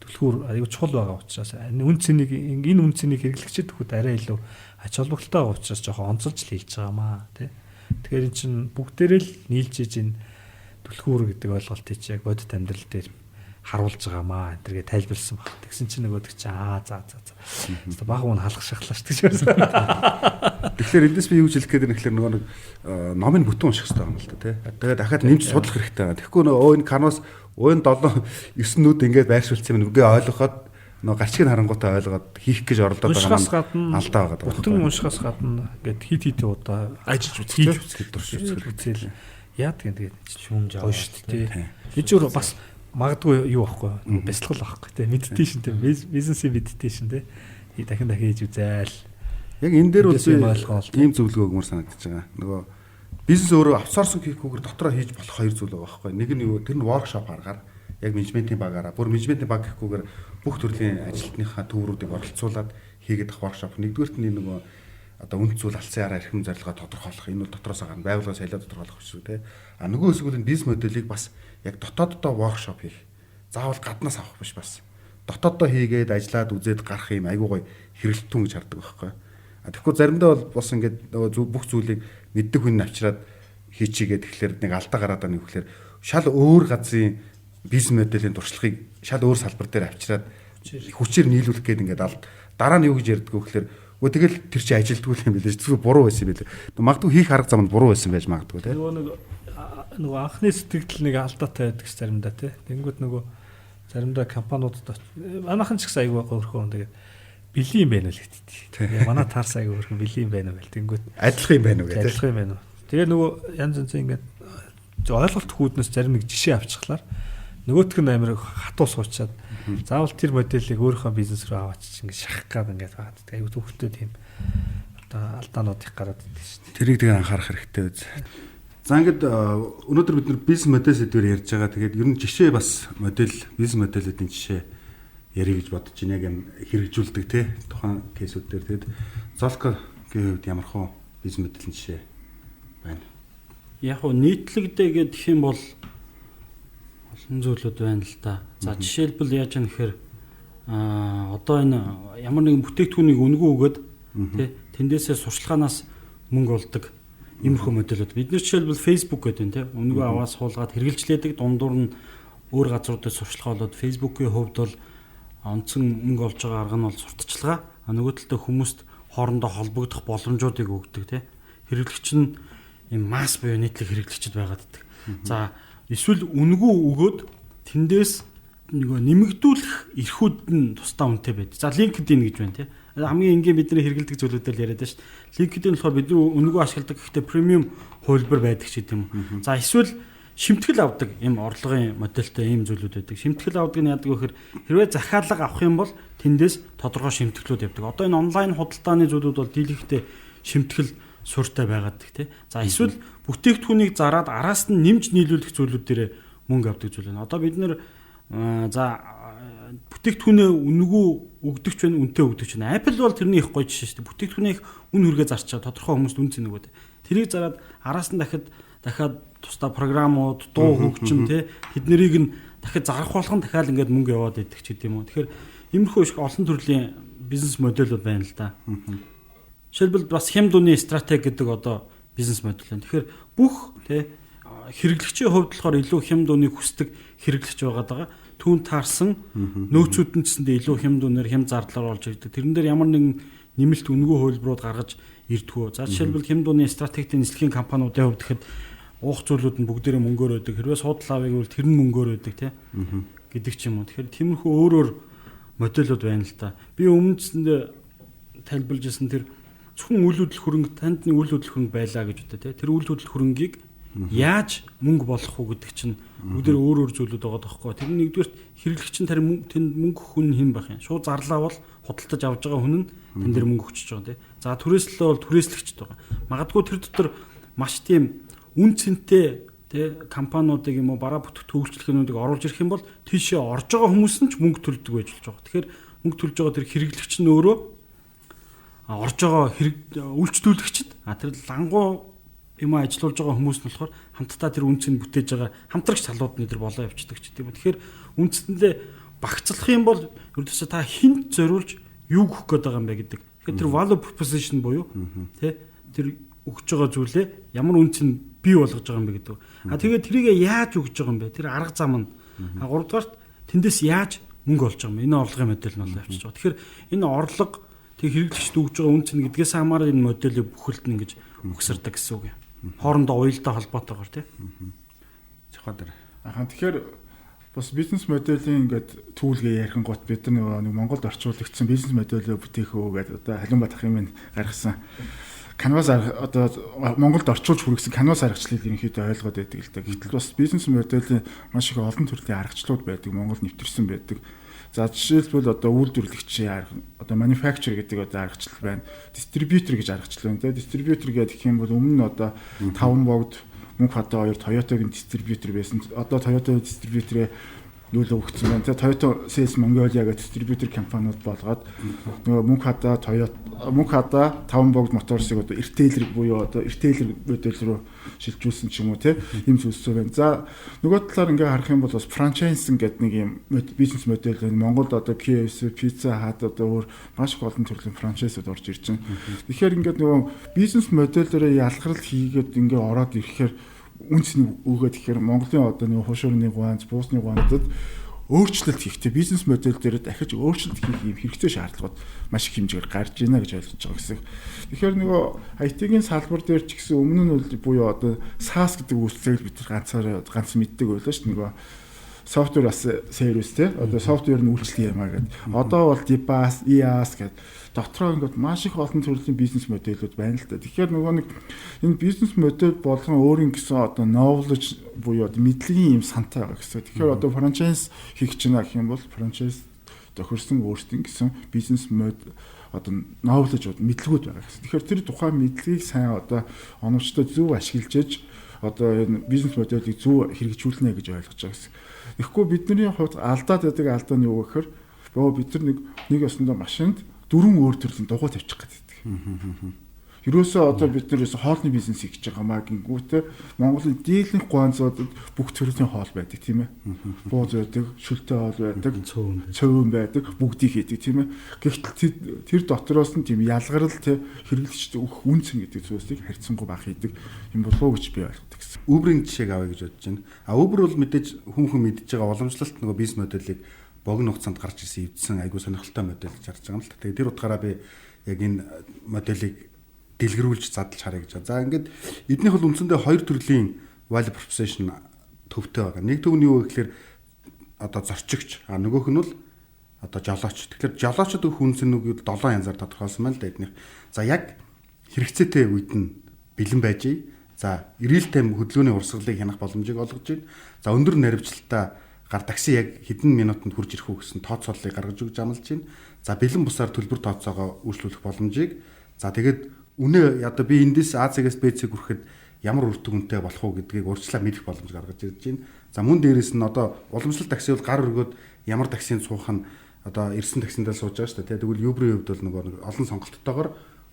түлхүүр аюу чухал байгаа учраас энэ үн цэнийг хэрэглэгчэд өгөхөд арай илүү ач холбогдолтой байгаа учраас жоохон онцолж л хэлж байгаамаа тий. Тэгэхээр эн чинь бүгдээрээ л нийлж иж энэ түлхүүр гэдэг ойлголтыг чи яг бодит амьдрал дээр харуулж байгаамаа энэ тэргээ тайлбарлсан баг. Тэгсэн чинь нөгөөдөг чи за баг уун халах шахлаа шүү дээ. Тэгэхээр эндээс би юу гэж хэлэх гээд байна гэхээр нөгөө нэг номын бүтэн унших хэрэгтэй юм л да тий. Тэгээд дахиад нэмж судлах хэрэгтэй байгаа. Тэгэхгүй нөгөө энэ канвас уян 7 9 нүд ингээд байршуулсан юм үгээ ойлгоход нөгөө гарчиг харангуйтай ойлгоод хийх гэж оролдоод байгаа юм алдаа байгаа даа. Бүтэн уншихаас гадна ингээд хит удаа ажиллаж үзэх үзэл яад гэдэг шүүмж аваа шүү дээ. Би ч бас магадгүй юу аахгүй бясалгал аахгүй те медитейшн те бизнесийн медитейшн те дахин хийж үзээл. Яг энэ дээр бол ийм зөвлөгөө өгмөр санагдаж байгаа. Нөгөө бизнес өөрөө аутсорсинг хийхгүйгээр дотроо хийж болох хоёр зүйл байгаа байхгүй. Нэг нь юу тэр нь воркшоп аргаар яг менежментийн багаараа бүр менежментийн баг гэхгүйгээр бүх төрлийн ажилтныхаа төврүүдийг оролцуулаад хийгээд ах воркшоп. Нэгдүгээрт нь нөгөө одоо үнд зүйл алсын араа эрхэм зорилгоо тодорхойлох. Энэ бол дотроос гарна байгууллагаас солиод тодорхойлох гэсэн үг те. А нөгөө хэсгүүд нь бизнес моделийг бас яг дотооддоо воркшоп хийх. Заавал гаднаас авах биш бас. Дотооддоо хийгээд ажиллаад үзээд гарах юм айгуу гоё хэрэглэтүүн гэж хардаг байхгүй. А тэгэхгүй заримдаа бол бас ингээд нөгөө бүх зүйлийг мэддэг хүн авчираад хийчихгээд тэгэхээр нэг алдаа гараад байгаа юм гэхээр шал өөр газрын бизнес моделийн туршлагыг шал өөр салбар дээр авчираад хүчээр нийлүүлэх гээд ингээд дараа нь юу гэж ярьдаг вэ гэхээр тэгэл тэр чинь ажилтгүй юм билээ. Зүгээр буруу байсан юм билээ. Магадгүй хийх арга зам нь буруу байсан байж магадгүй тийм. Нөгөө анхны сэтгэл нэг алдаатай байдаг ш заримдаа тийм. Тэнгүүд нөгөө заримдаа компаниудад манайхан ч гэсэн аягүй гоорхоо тэгээд бэлэн юм байна л гэдэг. Манай таарс аягүй гоорхоо бэлэн юм байна уу гэл. Тэнгүүд адилхан юм байна уу гэдэг. Адилхан юм байна уу. Тэгээ нөгөө янз янз ингээд ойлголт хүүднээс зарим нэг жишээ авчихлаар нөгөөх нь амир хатуу суучаад заавал тэр моделийг өөрийнхөө бизнес рүү аваач ингэж шахах гад ингээд байгаа. Аюу төвхтэй тийм одоо алдаанууд их гараад идэв шүү дээ. Тэрийг тэгээ анхаарах хэрэгтэй үз. За ингээд өнөөдөр бид нар бизнес модель сэдвээр ярьж байгаа. Тэгээд ер нь жишээ бас модель бизнес моделүүдийн жишээ ярих гэж бодож байна. Яг юм хэрэгжүүлдэг те тухайн кейсүүд дээр тэгээд Zolka гэвэл ямар хөө бизнес модель жишээ байна. Яг нь нийтлэгдээ гэх юм бол олон зүйлүүд байна л да. За жишээлбэл яаж юм гэхээр одоо энэ ямар нэгэн бүтээгдэхүүнийг үнэгүй өгөөд тий тэндээсээ сурчлагаанаас мөнгө олдог иймэрхүү модельүүд. Бид нар жишээлбэл Facebook гэдэг нь тий үнэгүй аваад суулгаад хэрэгжилчлээдэг дундуур нь өөр газруудад сурчлага болоод Facebook-ийн хувьд бол онцгой мөнгө олж байгаа арга нь бол сурталчилгаа. Нөгөө талдаа хүмүүст хоорондоо холбогдох боломжуудыг өгдөг тий. Хэрэглэгч нь ийм масс буюу нийтлэг хэрэглэгчд байгаад байдаг. За эсвэл үнэгүй өгөөд тэндээс нөгөө нэмэгдүүлэх эрхүүд нь тусдаа үнэтэй байдаг. За LinkedIn гэж байна тий. Хамгийн энгийн бидний хэрэгэлдэг зүйлүүдээр яриад байна шүү дээ. LinkedIn болохоор бидний үнэгүй ашигладаг гэхдээ премиум хувилбар байдаг ч гэдэм юм. За эсвэл шимтгэл авдаг ийм орлогын модельтэй ийм зүйлүүд байдаг. Шимтгэл авдаг нь яадаг вэ гэхээр хэрвээ захиалга авах юм бол тэндээс тодорхой шимтгэлүүд явдаг. Одоо энэ онлайн худалдааны зүйлүүд бол дийлэнхтэй шимтгэл суурьтай байгаад тий. За эсвэл бүтээгдэхүүнийг зараад араас нь нэмж нийлүүлэх зүйлүүд дээр мөнгө авдаг зүйл байна. Одоо бид нэр за бүтээгдэхүүнээ үнэгүй өгдөгч байна, үнэтэй өгдөгч байна. Apple бол тэрний их гоё жишээ шүү дээ. Бүтээгдэхүүнийг үн хүргээ зарчаа тодорхой хүмүүст үн цэнэг байдаг. Тэрийг зараад араас нь дахиад тусдаа програмууд, дуу хөгжим тий тэднийг нь дахиад зарах болгон дахиад ингээд мөнгө яваад идэх ч гэдэм юм. Тэгэхээр иймэрхүү их олон төрлийн бизнес модельуд байна л да. Жишээлбэл бас хям дууны стратеги гэдэг одоо бизнес модель байна. Тэгэхээр бүх тий хэрэглэгчийн хувьд болохоор илүү хям дууныг хүсдэг хэрэглэгч байгаа. Түүн таарсан нөөцүүд нь гэсэндээ илүү хям дуунаар хям зардлаар олж ирдэг. Тэрэн дээр ямар нэгэн нэмэлт үнэгүй хөлбөрүүд гаргаж ирдгүү. За жишээлбэл хям дууны стратегийн нислэгийн компаниудын хувьд гэхэд уух зүйлүүд нь бүгдээрээ мөнгөөр өгдөг. Хэрвээ суудлаа авъя гэвэл тэр нь мөнгөөр өгдөг тий гэдэг ч юм уу. Тэгэхээр тиймэрхүү өөрөөр модельуд байна л да. Би өмнөсөндөө тайлбарлаж ирсэн тэр зөвхөн үйл хөдлөл хөрөнгө танд нэг үйл хөдлөл хөрөнгө байлаа гэж үтэ тий. Тэр үйл хөдлөл хөрөнгийг яаж мөнгө болох уу гэдэг чинь бүгдээр өөр өөр зүйлүүд байгаа тоххой. Тэр нэгдүгээр хэрэглэгч нь тэнд мөнгө хүн хэн байх юм. Шууд зарлаа бол худалдаж авж байгаа хүн нь тэн дээр мөнгө өгчөж байгаа тий. За түрээслэлээ бол түрээслэгчд байгаа. Магадгүй тэр дотор маш тийм үн цэнтэй тий компаниудыг юм уу бараа бүтээгдэхүүн үйлчлэгээнүүдийг оруулж ирэх юм бол тийшээ орж байгаа хүмүүс нь ч мөнгө төлдөг байж болж байгаа. Тэгэхээр мөнгө төлж байгаа тэр хэрэглэгч нь өөрөө орж байгаа үйлчлүүлэгчд тэр лангуу юм ажилуулж байгаа хүмүүс нь болохоор хамтдаа тэр үнцийг бүтээж байгаа хамтрагч салууд нэр болоо явчихдаг ч тийм. Тэгэхээр үндсэндээ багцлах юм бол ердөөсөө та хинт зориулж юу өгөх гээд байгаа юм бэ гэдэг. Тэгэхээр тэр value proposition буюу тий тэр өгж байгаа зүйлээ ямар үнцийг бий болгож байгаа юм бэ гэдэг. Тэгээд тэрийг яаж өгж байгаа юм бэ? Тэр арга зам нь. Гуравдугаарт тэндээс яаж мөнгө олж байгаа юм. Энэ орлогын модель нь бол явчихж байгаа. Тэгэхээр энэ орлого тэг хэрэглэгчд өгж байгаа үнц нь гэдгээс хамаараа энэ моделийг бүхэлдэн ингэж өгсөрдөг гэсэн үг юм. Хоорондоо уялдаа холбоотойгоор тий. Зохиолор. Тэгэхээр бас бизнес моделийн ингээд түүлгээ ярих гот бид нэг Монголд орчуулагдсан бизнес модельөө бүтээх үү гэдэг одоо Халимбат ах юм гаргасан. Canvas одоо Монголд орчуулж хүргэсэн Canvas аргачлалыг ерөнхийдөө ойлгоод байдаг л да. Гэтэл бас бизнес моделийн маш их олон төрлийн аргачлалууд байдаг. Монголд нэвтэрсэн байдаг. За жишээлбэл одоо үйлдвэрлэгчийн арга одоо manufacturer гэдэг одоо аргачлал байна. Distributor гэж аргачлал байна. Distributor гэдэг юм бол өмнө нь одоо 5 богд мөнх хата 2 Toyota-гийн distributor байсан. Одоо Toyota distributor-ээ юу л өгсөн байна. Toyota Sales Mongolia гэх distributor компаниуд болгоод нөгөө мөнх хата Toyota мөнх хата 5 богд моторсыг одоо retailer буюу одоо retailer модель руу шилжүүлсэн ч юм уу тийм зүйлсөө байна. За нөгөө талаар ингээ харах юм бол бас franchising гэдэг нэг юм бизнес модель байна. Монголд одоо KFC, Pizza Hut одоо өөр маш их олон төрлийн франчайзууд орж ирж байна. Тэгэхээр ингээд нөгөө бизнес модельээрээ ялгарл хийгээд ингээ ороод ирэхээр үнцний өгөөд ихээр Монголын одоо нэг хушуурны гуанз, буусны гуанзад өөрчлөлт хийхдээ бизнес модель дээр дахиж өөрчлөлт хийх юм хэрэгтэй шаардлагууд маш их хэмжээгээр гарч ийна гэж ойлгож байгаа гэсэн. Тэгэхээр нөгөө IT-ийн салбар дээр ч гэсэн өмнө нь буюу одоо SaaS гэдэг үйлчлэгийг бид ганц мэддэг байлаа шүү дээ. Нөгөө софтвер бас сервис те одоо софтвер нь үйлчлэх юмаа гэдэг. Одоо бол DBaaS, IaaS гэдэг дотроо ингээд маш их олон төрлийн бизнес модельүүд байна л да. Тэгэхээр нөгөө нэг энэ бизнес модель болгон өөрийн гэсэн одоо knowledge буюу одоо мэдлэгийн юм сантай байгаа гэсэн. Тэгэхээр одоо франчайз хийх гэж байгаа гэх юм бол франчайз тохирсон өөрсдийн гэсэн бизнес модель одоо knowledge мэдлэгүүд байгаа гэсэн. Тэгэхээр тэр тухайн мэдлэгийг сайн одоо оновчтой зөв ашиглаж ээж одоо энэ бизнес моделийг зөв хэрэгжүүлнэ гэж ойлгож байгаа гэсэн. Тэгэхгүй бидний хувьд алдаад байдаг алдаа нь юу гэхээр бид нар нэг ясандаа машинд 4 өөр төрлийн дугуй тавьчих гэдэг. Ерөөсөө одоо бид нэрээс хоолны бизнес хийж байгаа маа гингүүтээ Монголын дийлэнх гуанзуудад бүх төрлийн хоол байдаг тийм ээ. Бууз байдаг, шүлтэй хоол байдаг, цөөн байдаг, бүгдийг хийдэг тийм ээ. Гэхдээ тэр дотроос нь тийм ялгарл тэ хэрэглэгчд өгөх үнцэн гэдэг зүйлсийг харьцангуй бага хийдэг юм болов уу гэж би ойлгодог гэсэн. Uber-ийн жишээг авъя гэж бодож байна. Uber бол мэдээж хүн мэдж байгаа уламжлалт нөгөө бизнес моделийг богино хугацаанд гарч ирсэн эвдсэн айгүй сонирхолтой модель гэж харж байгаа юм л та. Тэгээд тэр утгаараа би яг энэ моделийг дэлгэрүүлж задлж харъя гэж байна. За ингээд эднийх бол үндсэндээ хоёр төрлийн value proposition төвтэй байгаа. Нэг төв нь юу гэхээр одоо зорчигч, нөгөөх нь бол одоо жолооч. Тэгэхээр жолоочд өгөх үнцнийг 7 янзаар тодорхойлсон байна л да эднийх. За яг хэрэгцээтэй үед нь бэлэн байж. За real time хөдөлгөөний урсгалыг хянах боломжийг олгож байна. За өндөр наривчлалтай гар такси яг хэдэн минутанд хурж ирэх үү гэсэн тооцооллыг гаргаж өгч амлаж байна. За бэлэн бусаар төлбөр тооцоогоо үйлчлүүлэх боломжийг за тэгээд үнэ одоо би эндээс А-аас Б-ийг хүрэхэд ямар үр дүнтэй болох уу гэдгийг урьдчилан мэдэх боломж гаргаж ирж байна. За мөн дээрээс нь одоо уламжлалт такси бол гар өргөд ямар таксинд суух нь одоо ирсэн таксиндаа сууж байгаа шүү дээ. Тэгвэл Uber-ийн хувьд бол нөгөө олон сонголттойгоор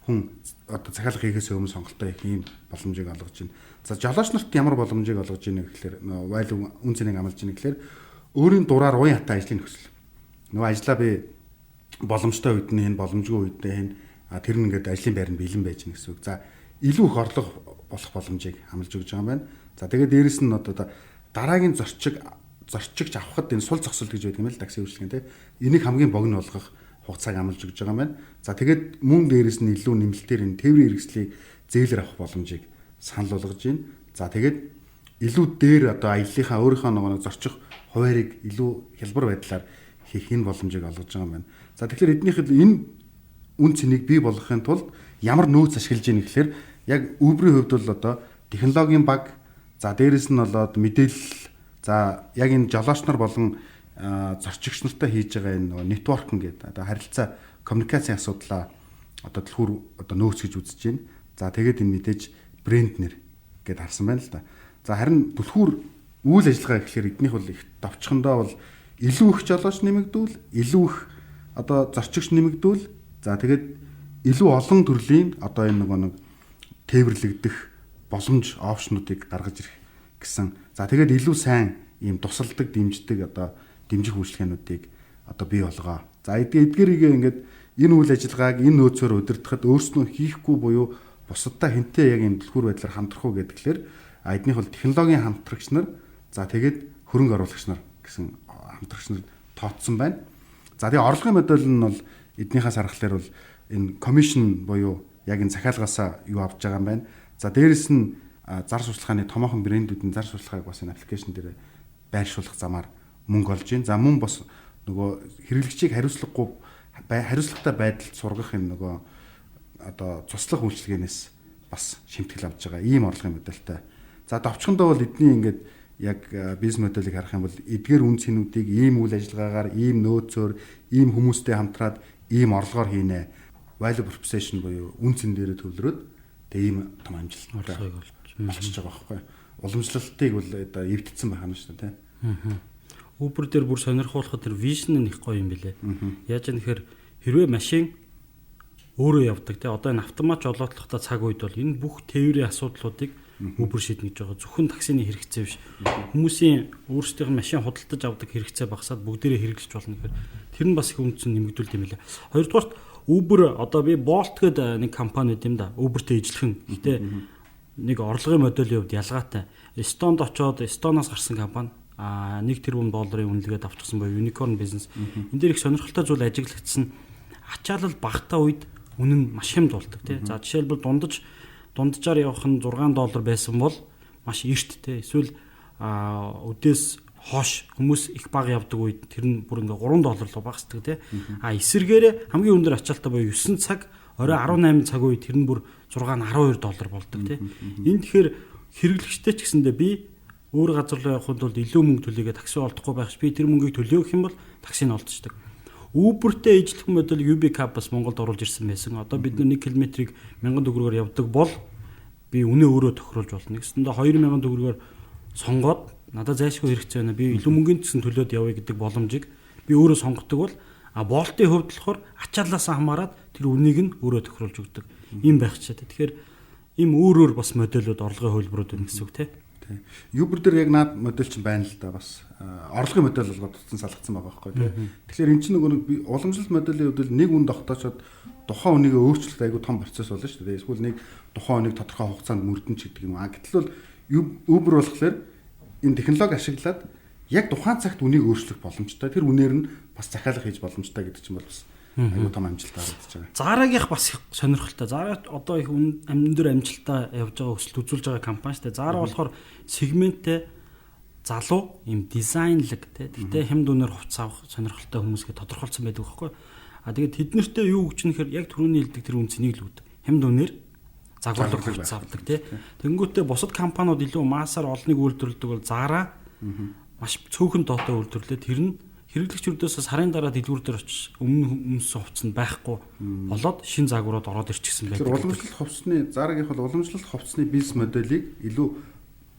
хүн одоо захиалга хийхээс өмнө сонголтоо хийх ийм боломжийг олгож байна. За жолооч нарт ямар боломжийг олгож байна гэхээр вайл үн цэнийг амлаж байна гэхээр өөрийн дураар уян хатаа ажлыг нөхцөл. Нөгөө ажлаа би боломжтой үед нь хэн боломжгүй үед нь хэн тэр нь ингээд ажлын байр нь бэлэн байж гэнэ гэсэн үг. За илүү их орлого болох боломжийг хамлаж өгч байгаа юм байна. За тэгээд дээрэс нь одоо дараагийн зорчигч авахд энэ сул зогсолт гэж байдаг юм л такси үйлчилгээ тийм. Энийг хамгийн богино болгох хугацааг амлаж өгч байгаа юм байна. За тэгээд мөн дээрэс нь илүү нэмэлтээр энэ тээврийн хэрэгслийг зээлэр авах боломжийг санал болгож байна. За тэгээд илүү дээр одоо аяллахаа өөрийнхөө нэг зорчих хуваарийг илүү хялбар байдлаар хийх энэ боломжийг олгож байгаа юм байна. За тэгэхээр эднийхэд энэ үн цэнийг бий болгохын тулд ямар нөөц ашиглаж ийн гэхээр яг Uber-ийн хувьд бол одоо технологийн баг за дээрэс нь болоод мэдээлэл за яг энэ жолооч нар болон зорчигч нартай хийж байгаа энэ нэтворкинг гэдэг одоо харилцаа коммуникацийн асуудлаа одоо түлхүүр одоо нөөц гэж үзэж байна. За тэгээд энэ мэдээж брэнд нэр гэдээ харсан байна л да. За харин түлхүүр үйл ажиллагаа гэхэлэр эднийх бол их товчхондоо бол илүү их жолооч нэмэгдүүл, илүү их одоо зорчигч нэмэгдүүл. За тэгээд илүү олон төрлийн одоо энэ нэг тээвэрлэгдэх боломж опшнуудыг гаргаж ирэх гэсэн. За тэгээд илүү сайн ийм тусалдаг, дэмждэг одоо дэмжих үйлчилгээнүүдийг одоо бий болгоо. За эдгээрийг ингээд энэ үйл ажиллагааг энэ нөөцөөр удирдахад өөрснөө хийхгүй буюу бусадтай хэнтэй яг энэ дэлгүүр байдлаар хамтрах уу гэдгээр эднийх бол технологийн хамтрагч нар за тэгээд хөрөнгө оруулагч нар гэсэн хамтрагч нар тооцсон байна. За тэгээд орлогын модель нь бол эднийхээс харахаар бол энэ commission буюу яг энэ захиалгаасаа юу авч байгаа юм байна. За дээрэс нь зар сурталчилгааны томоохон брэндүүдийн зар сурталчилгааг бас энэ аппликейшн дээр байршуулах замаар мөнгө олж байна. За мөн бас нөгөө хэрэглэгчийг хариуцлагатай байдалд сургах энэ нөгөө одоо цуслах үйлчилгээнээс бас шимтгэл авч байгаа ийм орлогын модельтэй. За товчхондоо бол эдний ингээд яг бизнес модельийг харах юм бол эдгээр үн цэнүүдийг ийм үйл ажиллагаагаар, ийм нөөцөөр, ийм хүмүүстэй хамтраад ийм орлогоор хийнэ. Value proposition буюу үн цэн дээрээ төвлөрөөд тэгээ ийм том амжилттай болчихж байгаа байхгүй. Уламжлалтыг бол одоо эвдсэн байх юм шүү дээ, тийм. Uber дээр бүр сонирхолтой тэр vision нь их гоё юм билэ. Яаж юм нэхэр хэрвээ машин өөрөө явдаг тий одоо энэ автомат жолоодлоготой цаг үед бол энэ бүх тээврийн асуудлуудыг Uber шийднэ гэж байгаа. Зөвхөн таксины хэрэгцээ биш. Хүмүүсийн өөрсдийнх нь машин худалдаж авдаг хэрэгцээ багасаад бүгдээрээ хэрэглэж болно гэхээр тэр нь бас их үнцэн нэмэгдүүлдэг юм билэ. Хоёрдугаарт Uber одоо би Bolt гэдэг нэг компани юм да. Uber-тэй ижилхэн. Гэтэ нэг орлогын моделийн хувьд ялгаатай. Эстонд очоод Эстоноос гарсан компани $1 тэрбум үнэлгээд авчихсан буюу unicorn business. Энд дээр их сонирхолтой зүйл ажиглагдсан. Ачаалал багтаа үед үнэн маш хямд болдог тий. За жишээлбэл дунджаар явах нь $6 байсан бол маш эрт тий. Эсвэл өдөөс хоош хүмүүс их бага явдаг үед тэр нь бүр ингээ $3 руу багасдаг тий. Эсэргээрээ хамгийн өндөр ачаалтаа буюу 9 цаг орой 18 цаг үед тэр нь бүр $6-12 болдог тий. Энэ тэгэхээр хэрэглэгчтэй ч гэсэндээ би өөр газар руу явахд бол илүү мөнгө төлөйгээ такси олдохгүй байх ш би тэр мөнгийг төлөө гэх юм бол таксиг олдчихдаг. Uber-тэй ижлэх модель UB Cab бас Монголд оруулж ирсэн байсан. Одоо бид 1 км-ийг 1000 төгрөгөөр явдаг бол би үнэ өөрөө тохируулж болно. Гэсэндээ 2000 төгрөгөөр сонгоод надад зайлшгүй хэрэгцээ байна. Би илүү мөнгөнд гэсэн төлөөд явъя гэдэг боломжийг би өөрөө сонгодог бол Bolt-ийн хувьд болохоор ачааллаас хамаарат тэр үнийг нь өөрөө тохируулж өгдөг. Ийм байх ч гэдэг. Тэгэхээр ийм өөр бас моделүүд орлогын хөлбөрүүд байна гэсэн үг тийм. Uber дээр яг наад модель чинь байна л да бас орлогын модель болгоод утсан салгацсан байгаа байхгүй тийм. Тэгэхээр эн чинь нөгөө уламжлалт моделийн хувьд нэг үн тогтоочод тухайн үнийг өөрчлөлт айгүй том процесс болно шүү дээ. Эсвэл нэг тухайн үнийг тодорхой хугацаанд мөрдөн ч гэдэг юм. Гэтэл бол Uber болохоор энэ технологи ашиглаад яг тухайн цагт үнийг өөрчлөх боломжтой. Тэр үнээр нь бас захиалга хийж боломжтой гэдэг чинь бол бас айгүй том амжилт гаргаж байгаа. Зарагийнх бас их сонирхолтой. Зара одоо их өндөр амжилттай явж байгаа өсөлт үзүүлж байгаа компани шүү дээ. Зара болохоор сегменттэй залуу юм дизайнлэг тэгтээ хямд үнээр хувцас авах сонирхолтой хүмүүсгээ тодорхойлсон байдаг байхгүй. Тэгээд тэд нартэй юу гэж нэхэр яг түрүүний хэлдэг тэр үн цэнийг л өгдөг. Хямд үнээр загварлаг хувьцаа авдаг тий. Тэнгүүтээ бусад компаниуд илүү массаар олныг үйлдвэрлэдэг бол Zara маш цөөхөн доотой үйлдвэрлээд тэр нь хэрэглэгч өрдөөс сарын дараа дэлгүүр дээр очиж өмнөсөн хувцас нь байхгүй болоод шин загварууд ороод ирчихсэн байдаг. Тэгэхээр уламжлалт хувцсны Zara-гийн бол уламжлалт хувцсны бизнес моделийг илүү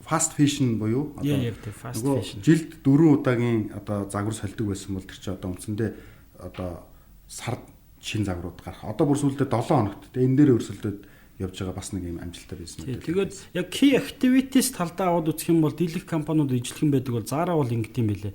fast fashion буюу fast fashion жилд 4 удаагийн одоо загвар солидог байсан бол тэр чинь одоо үндсэндээ одоо сард шин загварууд гарах. Одоо бүр сүүлдээ 7 хоногт энэ дээр өрсөлдөд явж байгаа бас нэг юм амжилттай бизнес модель. Тэгээд яг key activities талдаа аваад үзэх юм бол дийлэх компаниуд ижилхэн байдаг бол Zara бол ингэдэм байлээ.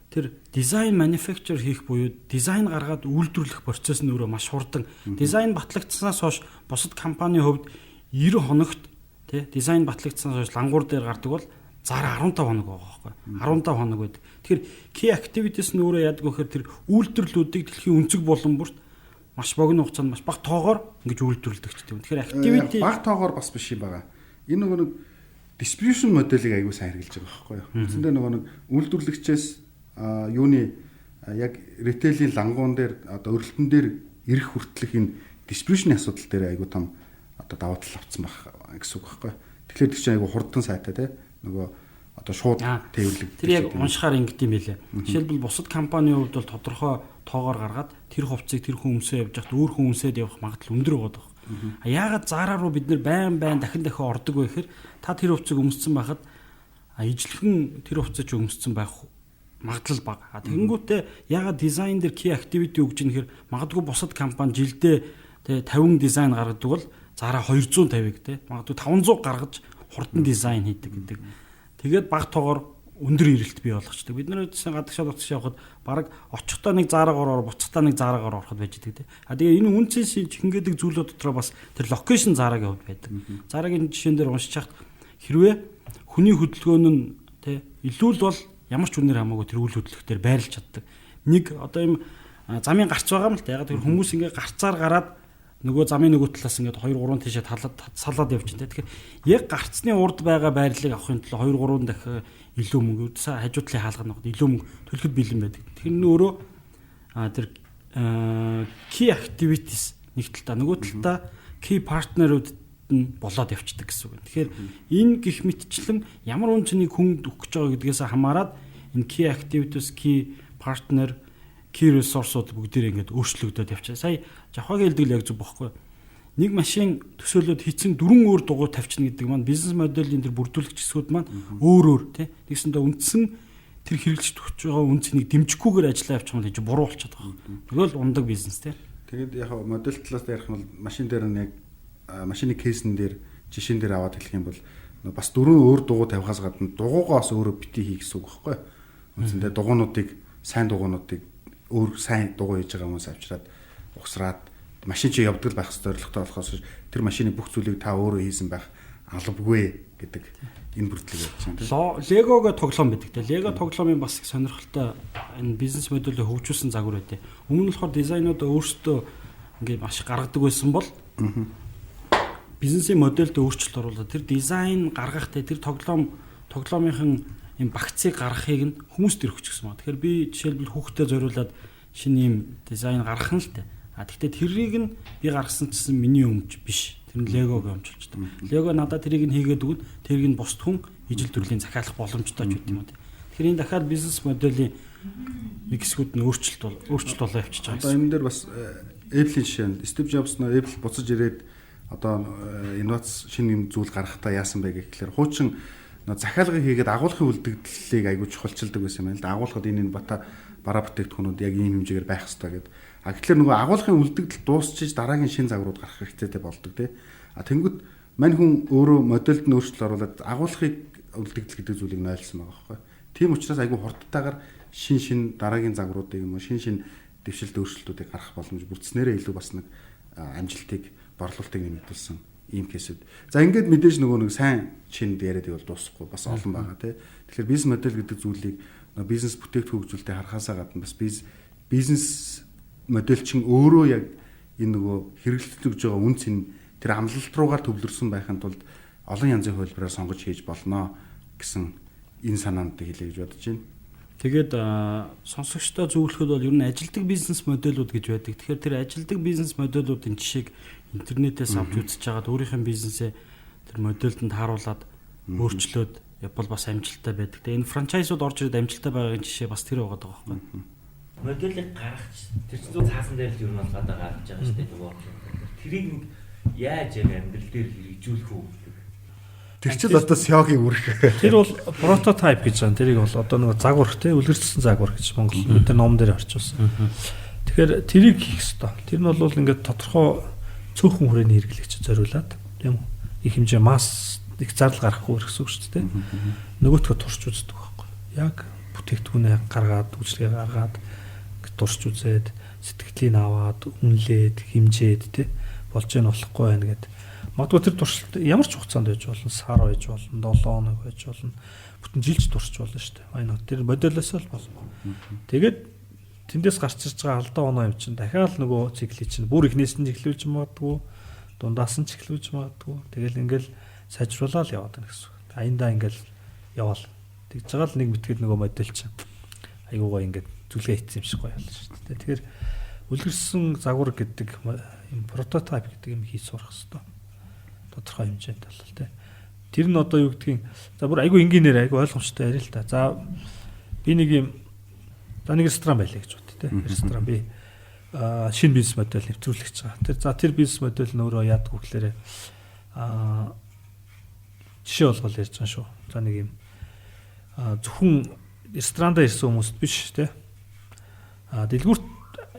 Тэр дизайн manufacture хийх буюу дизайн гаргаад үйлдвэрлэх процесс нь өөрөө маш хурдан. Дизайн батлагдсанаас хойш бусад компанийн хувьд 90 хоногт тий дизайн батлагдсанаас хойш лангуур дээр гардаг бол Zara 15 хоног байгаа байхгүй. 15 хоног байдаг. Тэгэхээр key activities нь өөрөө яадаг вэ гэхээр тэр үйлдвэрлэлүүдийг дэлхийн өнцөг болон бүрт маш богино хугацаанд маш бага тоогоор ингэж үйлдвэрлэдэг ч тийм. Тэгэхээр activity бага тоогоор бас биш юм байгаа. Энэ нөгөө нэг distribution моделийг аягүй сайн хэрэгжилж байгаа байхгүй юу. Үндсэндээ нөгөө нэг үйлдвэрлэгчээс юуны яг ритейлийн лангуун дээр одоо өрөлтөн дээр ирэх хүртэлх энэ distribution асуудал дээр аягүй том одоо даваа тал авцсан байх гэсэн үг байхгүй. Тэгэхээр тэр чинь аягүй хурдан сайтай те нөгөө одоо шууд тээвэрлэг. Тэр яг уншихаар ингэдэм байлээ. Жишээлбэл бусад компанийн хувьд бол тодорхой тоогоор гаргаад тэр хувцсыг тэр хүн өмсөө явж хахад өөр хүн өмсөд явах магадлал өндөр байгаа даа. Яагаад Zara руу бид нэр байн дахин ордог вэ гэхээр та тэр хувцсыг өмссөн байхад ижилхэн тэр хувцсыг өмссөн байх магадлал бага. Тэгэнгүүтээ яагаад дизайн дээр key activity өгж ийн гэхээр магадгүй бусад компани жилдээ тэ 50 дизайн гаргадаг бол Zara 250-ыг тэ магадгүй 500 гаргаж хурдан дизайн хийдэг гэдэг. Тэгээд бага тоогоор өндөр ирэлт бий болгочдөг. Бид нэр гадагшаа утгаш явахад баг очихдоо нэг Zara-гаар буцахтаа нэг Zara-гаар ороход байж идэг те. Тэгээ энэ үнцээс хингээдэг зүйлүүд дотроо бас тэр локейшн Zara-гийн хувьд байдаг. Zara-гийн жишээн дээр уншиж хахад хэрвээ хүний хөдөлгөөн нь те илүү л бол ямар ч үнээр хамаагүй тэр үйл хөдлөлтөөр байрлаж чаддаг. Нэг одоо юм замын гарц байгаа юм л та. Яг тэр хүмүүс ингээ гарцаар гараад нөгөө замын нөгөө талаас ингээд 2 3 тийшээ салаад явж байна. Тэгэхээр яг гарцны урд байгаа байрлалыг авахын тулд 2 3 дахин илүү мөнгө өдсө хажуу талын хаалганд илүү мөнгө төлөхөд бэлэн байдаг. Тэгэхээр энэ өөрөө тэр key activities нэг талдаа нөгөө талдаа key partner-ууд нь болоод явцдаг гэсэн үг. Тэгэхээр энэ гих мэтчлэн ямар үн цэнийг хүнд өгөх гэж байгаа гэдгээс хамаарат энэ key activities, key partner, key resource-ууд бүгдээрээ ингээд өөрчлөгдөд явчихсан. Сая Жавхагийн хэлдэг л яг зөв бохгүй. Нэг машин төсөөлөд хийцэн 4 өөр дугуй тавьчихна гэдэг маань бизнес моделийн тэр бүрдүүлэгч хэсгүүд маань өөр тий. Тэгсэндээ үндсэн тэр хэрэглэж төгсөж байгаа үн цэнийг дэмжихгүйгээр ажиллаа явуучих юм л гэж буруу болчиход байгаа. Тэгэл ундаг бизнес тий. Тэгээд яг модель талаас ярих юм бол машин дээр нь яг машины кейсэн дээр жишээн дээр аваад хэлэх юм бол бас 4 өөр дугуй тавихаас гадна дугуйгаас өөрөө бити хий гэсэн үг байхгүй. Үндсэндээ дугуйнуудыг сайн дугуйнуудыг өөр сайн дугуй хийж байгаа хүмүүс авчираад ухсраад машин чи явдаг байх зорилготой болохоос тэр машины бүх зүйлийг та өөрөө хийсэн байх албагүй гэдэг энэ бүрдлэг явж байна. Легогийн тоглоом байдаг те. Лего тоглоомын бас их сонирхолтой энэ бизнес модулийг хөгжүүлсэн загвар байдэ. Өмнө нь болохоор дизайнууд өөрсдөө ингээд маш гаргадаг байсан бол бизнесийн модельд өөрчлөлт оруулаад тэр дизайн гаргахтай тэр тоглоомынхын юм багцыг гаргахыг нь хүмүүст өргөж гисэн маа. Тэгэхээр би жишээлбэл хүүхдэд зориулаад шинэ юм дизайн гаргах нь л те. Гэхдээ тэрийг нь би гаргасан чинь миний өмч биш. Тэр нь Легогийн өмчлөлттэй. Лего надад тэрийг нь хийгээд өгнө. Тэрийг нь бусд хүн ижил төрлийн захиалах боломжтой ч үт юм уу. Тэгэхээр энэ дахиад бизнес моделийн нэг хэсгүүд нь өөрчлөлт болоо явчихж байгаа. Одоо энэ дээр бас Apple-ийн жишээ нь Steve Jobs нөө Apple буцаж ирээд одоо инновац шинэ юм зүйл гаргахтаа яасан бэ гэхлээр хуучин захиалгыг хийгээд агуулгын үлдэгдлийг аягүй чухалчилдаг байсан юм байна л да. Агуулгад энэ бараа бүтээгдэхүүнүүд яг ийм хэмжээгээр байх хэрэгтэй гэдэг. Тэгэхээр нөгөө агуулгын үлдэгдэл дуусчиж дараагийн шин загварууд гарах хэрэгтэй болдог тий. Тэнгүүд мань хүн өөрөө модельд нь өөрчлөлт оруулаад агуулгыг үлдэгдэл гэдэг зүйлийг нойлсон байгаа байхгүй. Тийм учраас аягүй хурдтайгаар шин дараагийн загваруудыг юм уу шин дэвшилт өөрчлөлтүүдийг гаргах боломж бүрдснээрээ илүү бас нэг амжилтыг борлуулалтыг нэмэгдүүлсэн ийм кейсүүд. За ингээд мэдээж нөгөө нэг сайн шинэ яриад ивэл дуусахгүй бас олон байгаа тий. Тэгэхээр бизнес модель гэдэг зүйлийг бизнес бүтээгдэхүүн хөгжүүлэлтэд харахаасаа гадна бас бизнес модель чинь өөрөө яг энэ нөгөө хэрэглэгдэж байгаа үн цэн тэр амлалт руугаар төвлөрсөн байхын тулд олон янзын хувилбараар сонгож хийж болно гэсэн энэ санаанд хэлье гэж бодож байна. Тэгээд сонсогчдоо зөвлөхөд бол ер нь ажилтг бизнес модельуд гэж байдаг. Тэгэхээр тэр ажилтг бизнес модельуудын жишээг интернетээс авч үзэж хагаад өөрийнх нь бизнесээ тэр модельд тааруулаад өөрчлөөд явбал бас амжилттай байдаг. Тэгээ энэ франчайзууд орж ирээд амжилттай байгаагийн жишээ бас тэр байгаа байхгүй. Модельийг гаргаж тэр чинь цаасан дээр л ер нь бол гадаа гаргаж байгаа шүү дээ нөгөө. Тэрийг яаж яг амьдрал дээр хэрэгжүүлэх үү? Тэр чинь одоо SEO-гийн үрх. Тэр бол прототип гэж байна. Тэрийг бол одоо нөгөө загвар тий үлгэрсэн загвар гэж Монгол тэр ном дээр орчуулсан. Тэгэхээр тэрийг хийх ёстой. Тэр нь бол ингээд тодорхой цөөхөн хүрээний хэрэглэгч зориулаад тийм үү? Их хэмжээ масс их зардал гаргахгүй гэсэн үг шүү дээ. Нөгөөдгөө турш үздэг байхгүй. Яг бүтээгдэхүүнээ гаргаад, үйлчлэгээ гаргаад турш үзээд, сэтгэлийн аваад, үнэлээд, хэмжээд тий болж ийн болохгүй байна гэдэг. Магадгүй тэр туршилт ямар ч хугацаанд байж болно, сар байж болно, 7 хоног байж болно, бүтэн жилч туршиж болно шүү дээ. Вайнаа тэр модельээс л болно. Тэгээд тэндээс гарч ирж байгаа алдаа оноо юм чинь дахиад нөгөө циклийг чинь бүр ихнээс нь эхлүүлж магадгүй, дундаас нь эхлүүлж магадгүй. Тэгэл ингээл сайжруулаад яваад байна гэсэн үг. Аяндаа ингээл яваал. Тэгж байгаа л нэг мэтгэл нөгөө модель чинь айгуугаа ингээд зүлгээ хийсэн юм шиг гоё болно шүү дээ. Тэгэхээр үлгэрсэн загвар гэдэг юм прототип гэдэг юм хийж сурах хэрэгтэй. Тодорхой хэмжээнд бол тэ. Тэр нь одоо юу гэдгийг за бүр айгүй энгийнээр айгүй ойлгомжтой ярил л та. За би нэг юм за нэг ресторан байлаа гэж бод тэ. Ресторан би шинэ бизнес модель нэвтрүүлэх гэж байгаа. Тэр бизнес модель нь өөрөө яадаг вэ гэхээр жишээ болгол ярьж байгаа шүү. За нэг юм зөвхөн ресторанда ирсэн хүмүүст биш тэ. Дэлгүүрт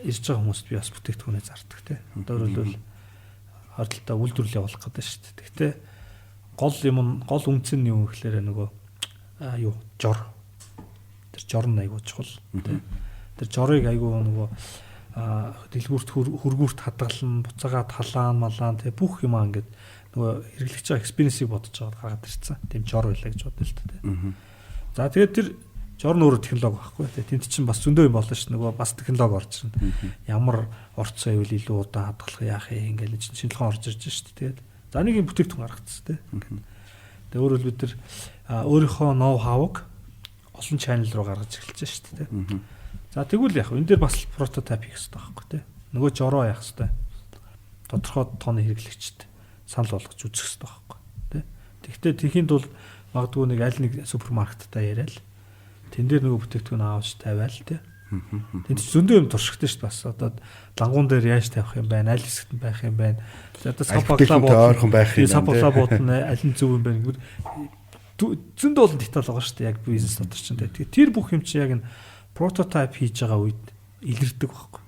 ирж байгаа хүмүүст би бас бүтээгдэхүүнээ зардаг тэ. Одоо өөрөлдвөл хардталтаа үйлдвэрлэл явуулах гэдэг шүү дээ. Гэхдээ гол үнцэн нь юу гэхээр нөгөө жор. Тэр жор нь айгуу чухал тэ. Тэр жорыг айгуу нөгөө дэлгүүрт хөргүүрт хадгална, буцаагаад халаан малаан тэ бүх юм ингээд нөгөө хэрэглэгч байгаа экспириенсийг бодож аваад гаргаад ирсэн. Тийм жор байлаа гэж бодлоо л тэ. За тэгээд тэр жор нь өөрөө технологи байхгүй тэ. Тэнд чинь бас зөндөө юм болно ш. Нөгөө бас технологи орж ирнэ. Ямар орцоо ивэл илүү удаан хадгалах яах юм ингээл шинжилгээ орж ирж ш. Тэгээд за нэг юм бүтээгдэхүүн гаргацсан тэ. Тэгээд өөрөөр бид нар өөрийнхөө ноу хавыг олон чанал руу гаргаж эхэлж ш. Тэ. За тэгвэл яг энэ дээр бас прототип хийх хэрэгтэй байхгүй тэ. Нөгөө жороо яах хэрэгтэй. Тодорхой тооны хэрэглэгчд санал болгож үзэх хэрэгтэй байхгүй тэ. Тэгэхдээ тэхийн тул магадгүй нэг аль нэг супермаркеттай яриад тэн дээр нөгөө бүтээгдэхүүн авч тавиал тэ. Тэнд зөндөө юм туршигтай шүү дээ. Бас одоо лангуун дээр яаж тавих юм байна, аль хэсэгт байх юм байна. Одоо сапаглаа ойрхон байх юм байна. Сапаглаа буудна, аль нь зөв юм байна. Зөндөө олон деталь байгаа шүү дээ. Яг бизнес дотор чинь тэ. Тэр бүх юм чинь яг н прототип хийж байгаа үед илэрдэг байхгүй.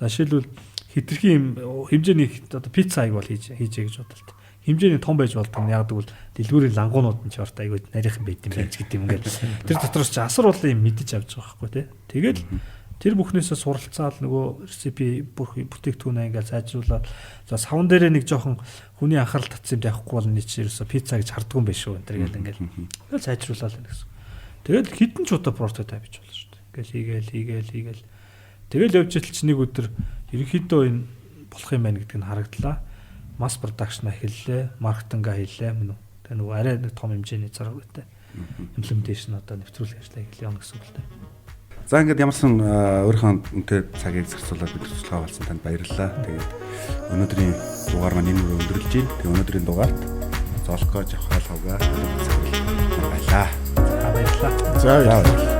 За жишээлбэл хэтэрхий юм хэмжээний одоо пицца аяг бол хийжээ гэж бодлоо. Хэмжээний том байж болдог нь яг гэвэл дэлгүүрийн лангуунууд нь ч орт аягүй нарийнхан байд юм байж гэдэг юм ингээд тэр дотроос ч асар болон юм мэдэж авч байгаа байхгүй тий. Тэгэл тэр бүхнээсээ суралцаад нөгөө рецепи бүтээгдэхүүнээ ингээд сайжруулаад за савн дээрээ нэг жоохон хүний анхаарал татсан юм тавихгүй бол нэг ч ерөөсө пицца гэж харддаг юм биш үү энэ төр ингээд сайжруулаад байна гэсэн. Тэгэл хитэн ч удаа прототип хийж болно шүү дээ. Ингээл хийгээл тэгэл явж итэл чи нэг өдөр ерөнхийдөө энэ болох юм байна гэдг нь харагдлаа. Масс продакшн эхэллээ, маркетинг хийлээ мөн үү. Тэгээ нөгөө арай нэг том хэмжээний зарвартай имплементашн одоо нэвтрүүлэх ажлаа эхэллээ юм гэсэн үг л дээ. За ингээд ямарсан өөрийнхөө үнэтэй цагийг зарцуулаад бид туслахаа болсон танд баярлалаа. Тэгээд өнөөдрийн дугаар маань энэ үрээ өндөрлж байна. Тэгээд өнөөдрийн дугаарт Золко Жавхал хавга баярлалаа. Баярлалаа. За